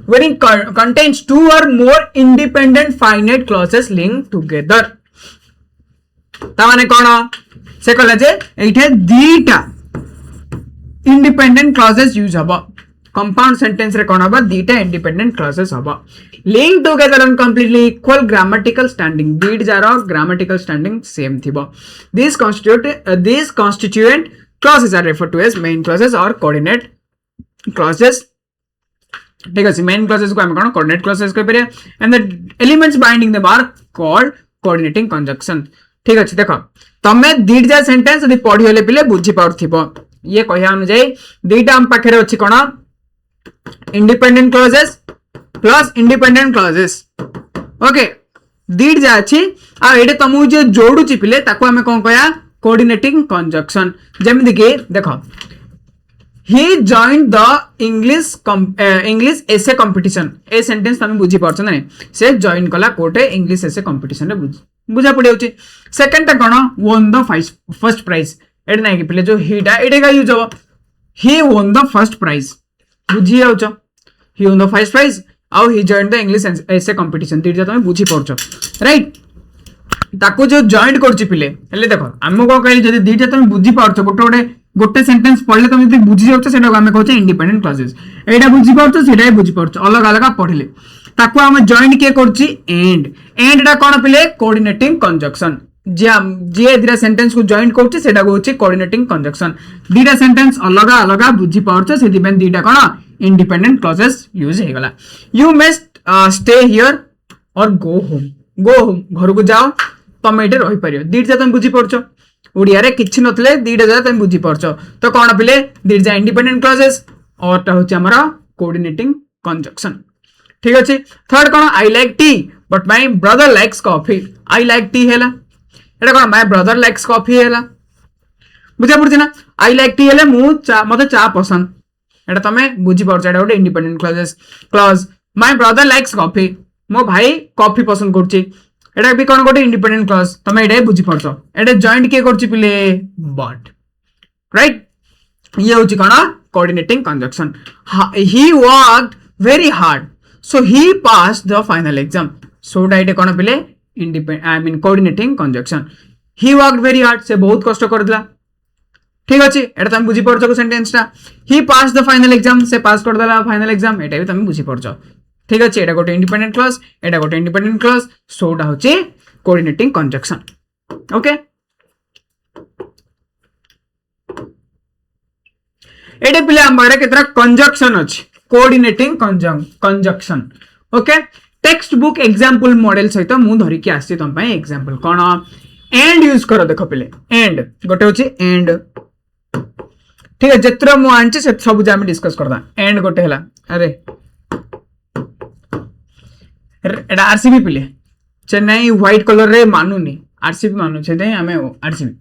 when it contains two or more independent finite clauses linked together ता माने कोन से कहला जे एठे दीटा इंडिपेंडेंट क्लॉजेस यूज हबो कंपाउंड सेंटेंस रे कोन हबो दीटा इंडिपेंडेंट क्लॉजेस हबो link together on completely equal grammatical standing दीट जारो ग्रामेटिकल स्टैंडिंग सेम थिबो this constituent clauses are referred to as main clauses or coordinate clauses ठीक है मेन क्लॉजेस को हम कोन कोऑर्डिनेट क्लॉजेस कह परिया and the elements binding them are called coordinating conjunction ठीक अछि देखो तमे दीटा सेंटेंस यदि पढि होले पिले बुझी पाउथिबो ये कहया अनुसार दीटा हम पाखरे अछि कोन independent clauses plus independent clauses okay दीट जा अछि आ एडे तमु जे जोडु छि पिले ताको हमें कोन कहया कोऑर्डिनेटिंग कंजंक्शन जेमिति के देखो he joined the english essay competition a sentence तमे बुझी परछ नै से जॉइन कला कोटे इंग्लिश essay competition रे बुझा पड़ी होची सेकंड ता कोन won the first prize एड नै कि पले जो हीटा एडे का यूज हो he won the first prize बुझी आउछ he won the first prize आउ he joined the english essay competition तीर तमे बुझी परछ राइट ताको जो जॉइन करछि पिले हेले देखो हम को कहली जदी दीटा तमे बुझी परछ गोटे सेंटेंस पढ़ले तुम जब बुझी जाउछ सेटा हम कहउछ इंडिपेंडेंट क्लॉजेस एटा बुझी परछ सेटा बुझी परछ अलग अलग पढ़ले ताको हम जॉइन के करछि एंड एटा कोन पिले कोऑर्डिनेटिंग कंजंक्शन जे दीटा सेंटेंस को जॉइन करछ सेटा कहउछ कोऑर्डिनेटिंग कंजंक्शन दीटा सेंटेंस अलग अलग बुझी परछ सेति बेन दीटा कोन इंडिपेंडेंट क्लॉजेस यूज हे गला यू मस्ट स्टे हियर और गो होम घर को जाओ तुम एटे रहि परियो दीटा तुम बुझी परछ ओडिया रे किछि नथले दीटा जा तुम बुझी परछ तो कोन पिले दीटा इंडिपेंडेंट क्लॉजेस और ता होछि हमरा कोऑर्डिनेटिंग कंजंक्शन ठीक अछि थर्ड कोन I like tea but my brother likes coffee I like tea हेला एटा कोन माय ब्रदर लाइक्स कॉफी हेला बुझा पड़छ ना आई लाइक टी हेले मु मते चा पसंद एटा तमे बुझी परछ एटा ओटे independent clause my brother likes coffee, मो भाई कॉफी पसंद करछि, एटा भी कोन गोटे इंडिपेंडेंट क्लॉज तमे एटा बुझी परछो। एटा जॉइंट के करछि पिले बट, राइट। ये होछि कोन coordinating conjunction. He worked very hard so he passed the final exam, so एटा कोन पिले independent I mean coordinating conjunction. He worked very hard, से बहुत कष्ट करदिला, ठीक अछि। एटा तुम बुझी परछो सेंटेंस टा। ही पास द फाइनल एग्जाम, से पास कर देला फाइनल एग्जाम, एटा भी तुम बुझी परछो, ठीक अछि। एटा गोटे इंडिपेंडेंट क्लॉज, एटा गोटे इंडिपेंडेंट क्लॉज, सो एटा होछि कोऑर्डिनेटिंग कंजक्शन। ओके, एटा पिले हमरे केतरा कंजक्शन अछि, coordinating conjunction. Okay, text book example model सहित मु धरि के आसी तुम पय एग्जांपल कोन एंड यूज करो। देखो पिले एंड गोटे होछि एंड, ठीक है। जितना मु आनछि से सब जे हम डिस्कस करदा। एंड गोटे हला, अरे एटा आरसीबी पिले चेन्नई व्हाइट कलर रे मानुनी, आरसीबी मानु छै दे हमें RCB.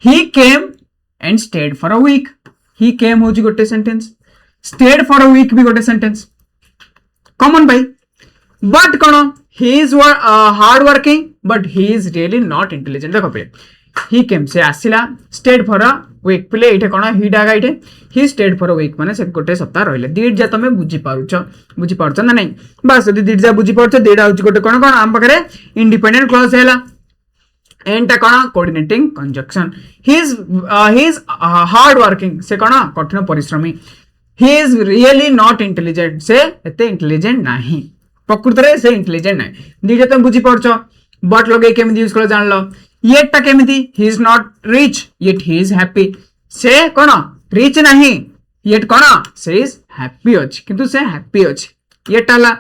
He came and stayed for a week, he came होछि गोटे sentence, stayed for a week भी गोटे सेंटेंस, कॉमन भाई। बट कोन he is hard working but he is really not intelligent. देखो पिले ही केम से आसिला, स्टेड फॉर अ वीक पिले इठे कोन ही डागा इठे he stayed for a week माने से गोटे सप्ताह रहले। दीड तमे बुझी पारुछ ना नहीं, बस यदि दीड बुझी पारुछ, दीडा होची गोटे कोन कोन आम पाखरे इंडिपेंडेंट क्लॉज हैला। एंड टा कोन coordinating conjunction. He is hard working, से कोन कठिन परिश्रमी। He is really not intelligent, से एते इंटेलिजेंट नाही, प्रकृत रे से इंटेलिजेंट नाही। दीडा तमे बुझी पारुछ, बट लगे केमिति यूज कर जानलो। येट टा केमिति, he is not rich yet he is happy, से कोन रिच नहीं, येट कोन से इज हैप्पी अछि, किंतु से हैप्पी अछि, येट आला।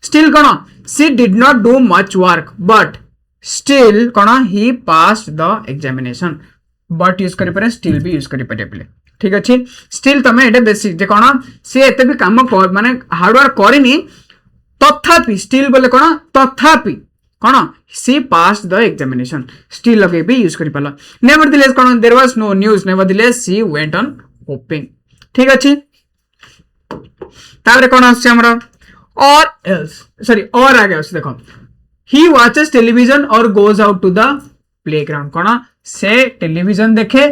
Still cone she did not do much work but still cone he passed the examination. But use करि परे, स्टिल भी यूज करि परे पिले, ठीक अछि। स्टिल तमे एटा बेसिक जे कोन से एते भी काम माने हार्ड वर्क करिनी, तथापि स्टिल बोले कोन तथापि कोन she pass the examination, still लगे भी यूज करि पाला। नेवरदिलेस कोन there was no news, nevertheless she went on hoping, ठीक अछि। तारे कोन आछे हमरा और एल्स, सॉरी और आगे आछे देखो। ही वॉचेस टेलीविजन और goes out to the playground, कोन से टेलीविजन देखे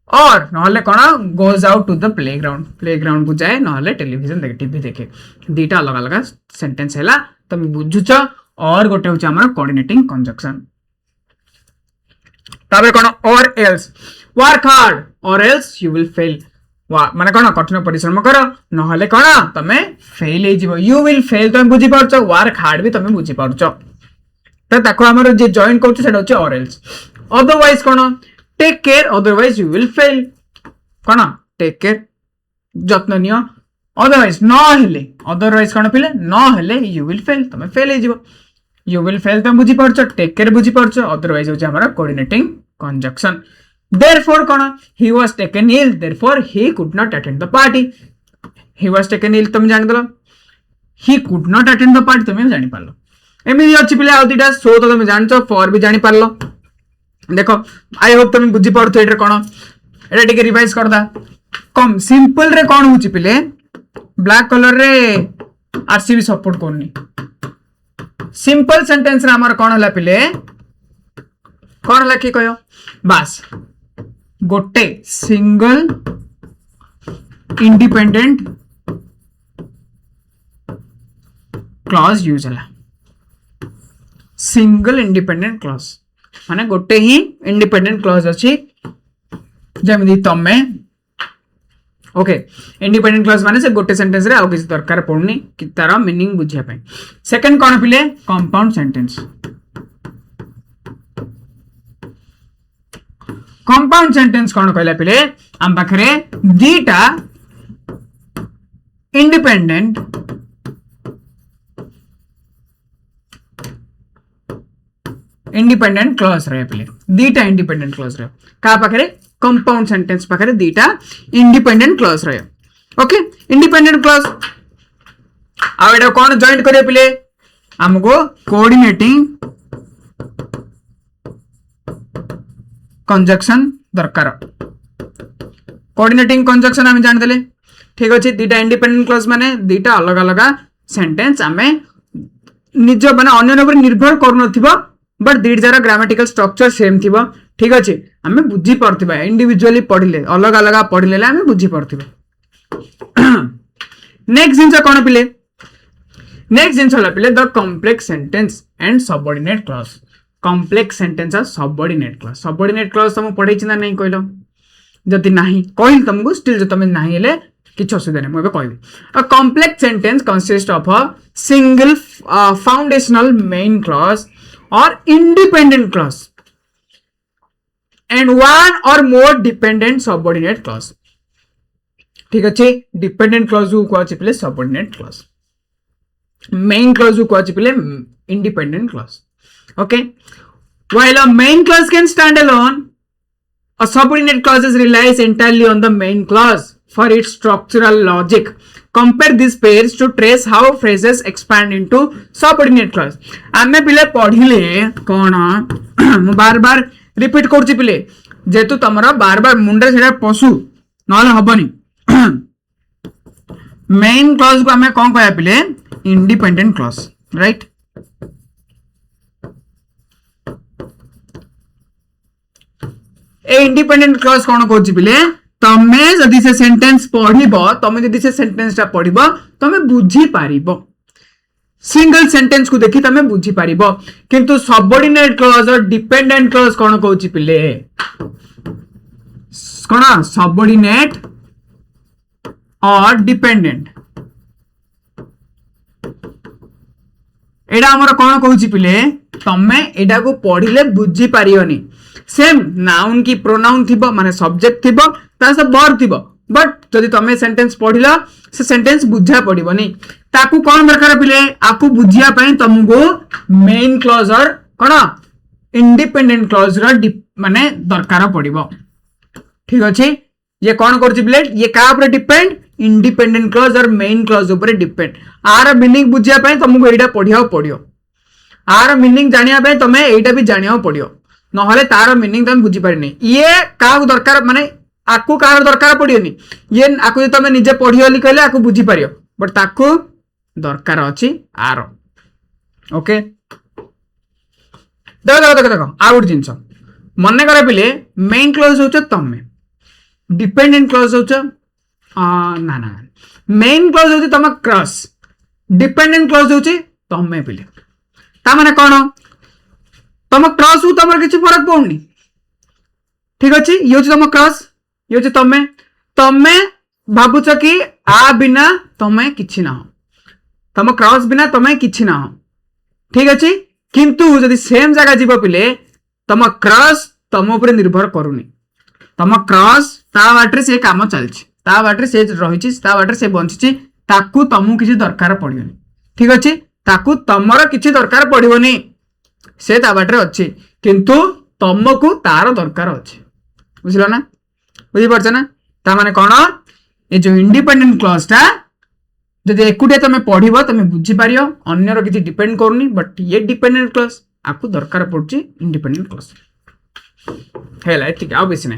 और नहले कोन goes out to the playground, playground को जाए नहले टेलीविजन देखे, टीवी देखे। दीटा अलग अलग सेंटेंस हैला, तुम बुझुछ। और गोटे होची हमर कोऑर्डिनेटिंग कंजक्शन। ताबे कोन और एल्स, वर्क हार्ड और एल्स यू विल फेल, माने कोन कठिन परिश्रम करो नहले कोन तमे फेल हे जिवो। यू विल फेल तमे बुझी पारछो, वर्क हार्ड भी तमे बुझी पारछो। त ताको हमर जे जॉइन करछ सेटा होची और एल्स। अदरवाइज कोन take care otherwise you will fail, कोन टेक केयर जत्न नियो, अदरवाइज न हेले, अदरवाइज कोन पिले न हेले यू विल फेल, तमे फेल हे जिवो। यू विल फेल तमे बुझी पारछो, टेक केयर बुझी पारछो, अदरवाइज होची हमर कोऑर्डिनेटिंग कंजक्शन। देयरफॉर कोन he was taken ill, therefore he could not attend the party. He was taken ill तुम जान दलो, he could not attend the party तुम जानि पारलो। एमिति अछि पिले आ दिटा सो तो तुम जानछो, फॉर भी जानि पारलो। देखो आई होप तुम बुझी पारछो एटा कोन, एटा टिके रिवाइज करदा। कम सिंपल रे कोन होची पिले ब्लैक कलर रे आरसीबी सपोर्ट करनी। सिंपल सेंटेंस रे हमर कोन हला पिले, कोन हला की कयो, बस गोटे सिंगल इंडिपेंडेंट क्लॉज यूज हला। सिंगल इंडिपेंडेंट क्लॉज माने गोटे ही इंडिपेंडेंट क्लॉज अछि, जेमिति तमे। ओके, इंडिपेंडेंट क्लॉज माने से गोटे सेंटेंस रे आ किसी दरकार पड़नी कि तार मीनिंग बुझिया पय। सेकंड कोन पिले कंपाउंड सेंटेंस। कंपाउंड सेंटेंस कोन कहला पिले, हम पाखरे दीटा इंडिपेंडेंट क्लॉज रहे पिले, दीटा इंडिपेंडेंट क्लॉज रहे का पाखरे कंपाउंड सेंटेंस पाखरे दीटा इंडिपेंडेंट क्लॉज रहे। ओके, इंडिपेंडेंट क्लॉज आ एटा कोन जॉइंट करे पिले, हमको कोऑर्डिनेटिंग कंजक्शन दरकार। कोऑर्डिनेटिंग कंजक्शन हम जान देले, ठीक अछि। दीटा इंडिपेंडेंट क्लॉज माने दीटा अलग अलग सेंटेंस आमे निज माने अन्य ऊपर निर्भर करू नथिबो बट दीड जार ग्रामेटिकल स्ट्रक्चर सेम थिबो ठीक अछि आमे बुझी परथिबा इंडिविजुअली पढिले अलग अलग पढिले आमे बुझी परथिबा नेक्स्ट जिंस कोन पिले नेक्स्ट जिंस होला पिले the complex sentence and subordinate clause complex sentence आ सबऑर्डिनेट क्लॉज तुम पढै छी ना नहीं कहलो जति नाही कहल तुमको स्टिल जो तुम नाही हेले किछ असुविधा नहीं मुबे कहबी a complex sentence consist of a single foundational main clause और इंडिपेंडेंट क्लॉज एंड वन और मोर डिपेंडेंट सबऑर्डिनेट क्लॉज ठीक अच्छे डिपेंडेंट क्लॉज को कहछि पले सबऑर्डिनेट क्लॉज मेन क्लॉज को कहछि पले independent clause okay while a main clause can stand alone a subordinate clause relies entirely on the main clause for its structural logic compare these pairs to trace how phrases expand into subordinate clause आमे पिले पढिले कोन मु बार बार repeat करछि पिले जेतु तमरा बार बार मुंडे सेडा पशु नले हबनी main clause को आमे कोन कहया पिले इंडिपेंडेंट क्लॉज राइट ए इंडिपेंडेंट क्लॉज कोन कहछि पिले तमे जदि से सेंटेंस पढिबो तमे जदि से सेंटेंस ता पढिबो तमे बुझी पारिबो सिंगल सेंटेंस को देखि तमे बुझी पारिबो किंतु सबऑर्डिनेट क्लॉज और डिपेंडेंट क्लॉज कोन कहछि पिले कोन सबऑर्डिनेट और डिपेंडेंट एडा हमर कोन कहछि पिले तमे एडा को पढिले बुझी पारियोनी सेम नाउन की प्रोनाउन थिबो माने सब्जेक्ट थिबो ता सब वर्ब थिबो बट जदि तमे सेंटेंस पढिला से सेंटेंस बुझा पडिबोनी ताकू कोन दरकार पिले आपको बुझिया पय तुमको मेन क्लॉज और कोन इंडिपेंडेंट क्लॉज रा माने दरकार पडिबो ठीक अछि ये कोन करछि पिले ये का ऊपर डिपेंड इंडिपेंडेंट क्लॉज और मेन क्लॉज ऊपर डिपेंड आर मीनिंग बुझिया पय तुमको एटा पढिया पडियो आर मीनिंग जानिया पय तमे एटा भी जानिया पडियो नहले तार मीनिंग तुम बुझी पारिनी ये का दरकार माने आकु का दरकार पड़ियोनी ये आकु तुम निजे पढ़ियोली कहले आकु बुझी पारियो बट ताकु दरकार अछि आर ओके देखो आ गुड जिंस मने करे पिले मेन क्लॉज होछ तमे डिपेंडेंट क्लॉज होछ ना ना मेन क्लॉज होछ तम क्रॉस डिपेंडेंट क्लॉज होछ तमे पिले ता माने कोन तम क्रॉस हूँ तुम किसी फरक पड़नी ठीक अच्छे ये हूँ तुम क्रॉस ये हूँ तमे तमे भावुच कि आ बिना तमे किछि ना हो तम क्रॉस बिना तमे किछि ना हो ठीक अच्छे किंतु जदि सेम जगह जीव पिले तम क्रॉस तम ऊपर निर्भर करूनी तम क्रॉस ता बाटरे से काम चलछि ता बाटरे से रहिछि ता बाटरे से बंचिछि ताकू तमु किछि दरकार पड़ियोनी ठीक अच्छे ताकू तमर किछि दरकार पड़ियोनी से ता बाटरे अच्छे किंतु तुमको तार दरकार अच्छे बुझल ना बुझी पारछ ना ता माने कोन ए जो इंडिपेंडेंट क्लॉज ता जदि एकुटे तमे पढिबो तमे बुझी पारियो अन्य रो किछि डिपेंड करनी बट ये डिपेंडेंट क्लॉज आपको दरकार पड़छि इंडिपेंडेंट क्लॉज हेला ठीक आ बेसी नै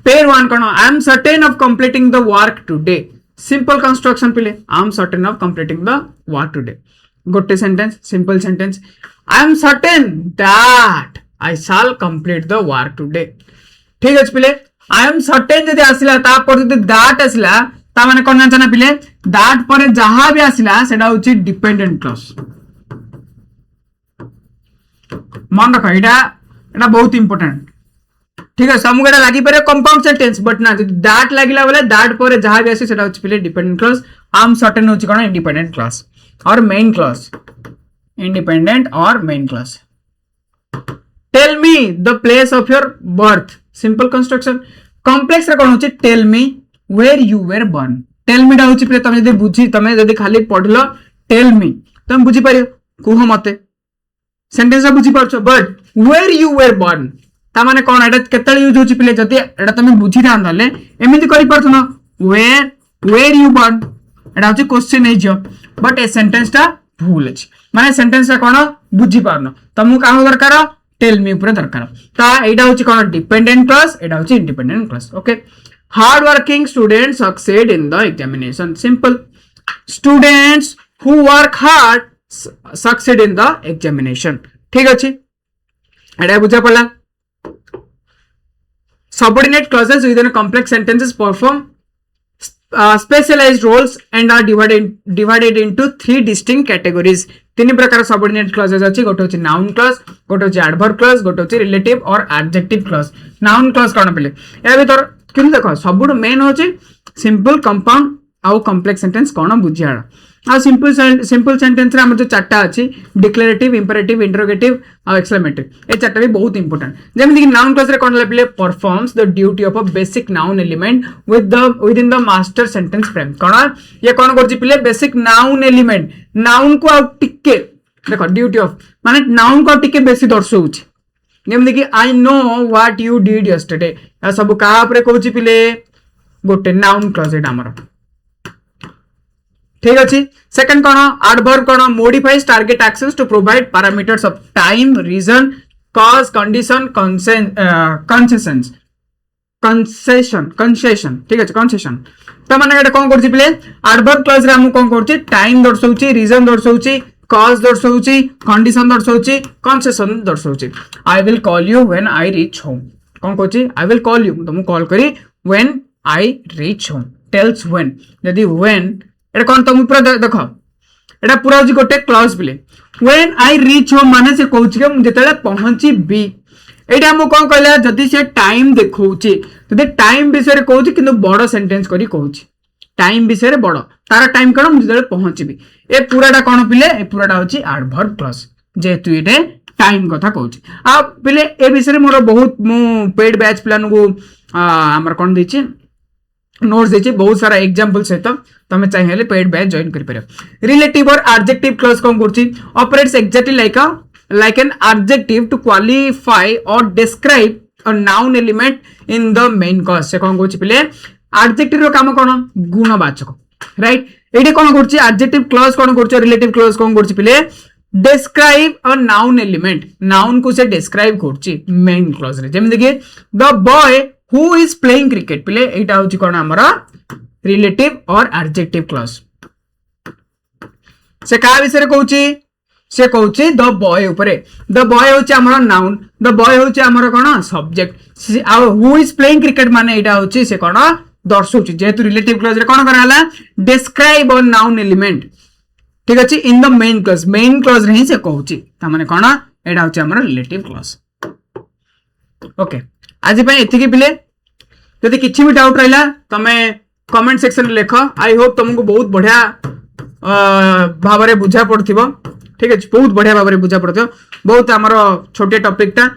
पेयर वन कोन I am certain of completing the work today simple construction पिले I am certain of completing the work today गोटे sentence simple sentence I am certain that I shall complete the work today. ठीक है पिले I am certain जदि आसिला ता पर जदि that आसिला ता माने कोन जाना पिले that पर जहां भी आसिला सेडा होची डिपेंडेंट क्लॉज मन रख एटा बहुत इंपोर्टेंट ठीक है समूह एटा लागि पारे कंपाउंड सेंटेंस बट ना जदि that लागिला बोले that पर जहां भी आसी सेडा होची पिले dependent clause I am certain होची कोन इंडिपेंडेंट क्लॉज और main clause independent or main clause tell me the place of your birth simple construction complex रे कोन होची tell me where you were born tell me डा होची play तमे जदि बुझी तमे जदि खाली पढलो tell me तमे बुझी पारियो कुह मते सेंटेंस बुझी पारछो but where you were born ता माने कोन एटा केतल यूज होची प्ले जदि एटा तमे बुझी थांदले एमिति करि परछनो where you born एटा होची क्वेश्चन हे जो बट ए सेंटेंस ता भूल अछि माने सेंटेंस रा कोन बुझी पारनो तमु का दरकार टेल मी ऊपर दरकार ता एटा होची कोन डिपेंडेंट क्लॉज एटा होची independent clause okay hard working students succeed in the examination simple students who work hard succeed in the examination. ठीक अच्छे एटा बुझा पड़ा. Subordinate clauses within complex sentences perform specialized roles and are divided into three distinct categories. तीन प्रकार subordinate clauses अछि. गोटे होछि noun clause, गोटे होछि एडवर्ब क्लॉज, गोटे होछि रिलेटिव और एडजेक्टिव क्लॉज. नाउन क्लॉज कोन पले ए भीतर किन देखो सबुड मेन होछि सिंपल, कंपाउंड आउ कॉम्प्लेक्स सेंटेंस कोन बुझियाडा. आ सिंपल सेंटेंस रे हमर जो चारटा अछि डिक्लेरेटिव, इंपेरेटिव, इंटरोगेटिव आ एक्सक्लेमेटिव. ए चारटा भी बहुत इंपोर्टेंट. जेमि कि नाउन क्लॉज रे कोन लेबले performs the duty of a basic noun element within the master sentence frame. कोन ये कोन करछि पिले बेसिक नाउन एलिमेंट नाउन को आ टिके देखो ड्यूटी ऑफ माने नाउन को टिके बेसी दर्शाउछि. जेमि कि I know what you did yesterday. आ सब का ऊपर कहछि पिले गोटे नाउन क्लॉज एटा हमर. ठीक अच्छे. सेकंड कौन एडवर्ब कौन modifies target actions to provide parameters of time, reason, cause, condition, concession. ठीक अच्छे कंसेशन. तो माने एटा कोन करछि प्ले एडवर्ब क्लॉज रे हम कोन करछि टाइम दर्शाउछि, रीजन दर्शाउछि, कॉज दर्शाउछि, कंडीशन दर्शाउछि, कंसेशन दर्शाउछि. I will call you when I reach home. कोन करछि आई विल कॉल यू तुम कॉल करी when I reach home. Tells when यदि व्हेन एटा कोन तुम पूरा देखो एटा पूरा होछि गोटे क्लॉज प्ले. व्हेन आई रीच होम माने से कहउछि के मु जेतेले पहुंची बी. एटा हम कोन कहला जदी से टाइम देखौछि जदी टाइम विषय रे कहउछि किंतु बड़ सेंटेंस करी कहउछि टाइम विषय रे बड़ तारा टाइम कोन मु जेतेले पहुंचीबी. ए पूराटा कोन पिले ए पूराटा होछि एडवर्ब क्लॉज जेतु एटे टाइम कथा कहउछि. आ पिले ए विषय रे मोर बहुत मु पेड बैच प्लान को हमर कोन दैछि नोट्स देछि बहुत सारा एग्जांपल सहित तमे चाहिए पेड बैच जॉइन करि पारे. रिलेटिव और एडजेक्टिव क्लॉज कोन करछि operates exactly like an adjective to qualify और describe a noun element in the main clause. से कोन करछि पहिले एडजेक्टिव रो काम कोन गुणवाचक राइट. एटे कोन करछि एडजेक्टिव क्लॉज कोन करछि रिलेटिव क्लॉज कोन करछि पहिले describe a noun element noun को से डिस्क्राइब करछि मेन क्लॉज रे. जेम देखिए the boy who is playing cricket पहिले एटा होछि कोन हमरा रिलेटिव और एडजेक्टिव क्लॉज. से का विषय कहउछि से कहउछि द बॉय ऊपरे. द बॉय होछि हमरा नाउन, द बॉय होछि हमरा कोन सब्जेक्ट. आ हु इज प्लेइंग क्रिकेट माने एटा होछि से कोन दर्शाउछि जेतु रिलेटिव क्लॉज रे कोन कराला डिस्क्राइब अ नाउन एलिमेंट. ठीक अछि इन द मेन क्लॉज रे ही से कहउछि ता माने कोन एटा होछि हमरा रिलेटिव क्लॉज. ओके आज पय एतिकी पिले जदि किछि भी डाउट रहला तमे कमेंट सेक्शन में लिख. आई होप तुमको बहुत बढ़िया भाव में बुझा पड़ो. ठीक है बहुत बढ़िया भाव में बुझा पड़ो. बहुत आमर छोटे टॉपिक टा.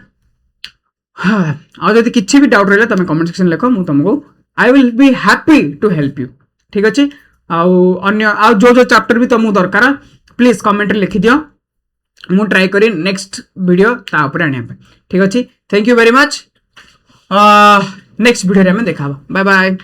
हाँ आदि किसी भी डाउट रहा तुम कमेंट सेक्शन लिख मु तुमको I will be happy to help you. ठीक अच्छे आ जो चैप्टर भी तुमको दरकार प्लीज कमेंट लिखि दियो मु ट्राई करी नेक्स्ट वीडियो ता ऊपर आने. ठीक अच्छे thank you very much. Next video में देखा. Bye bye.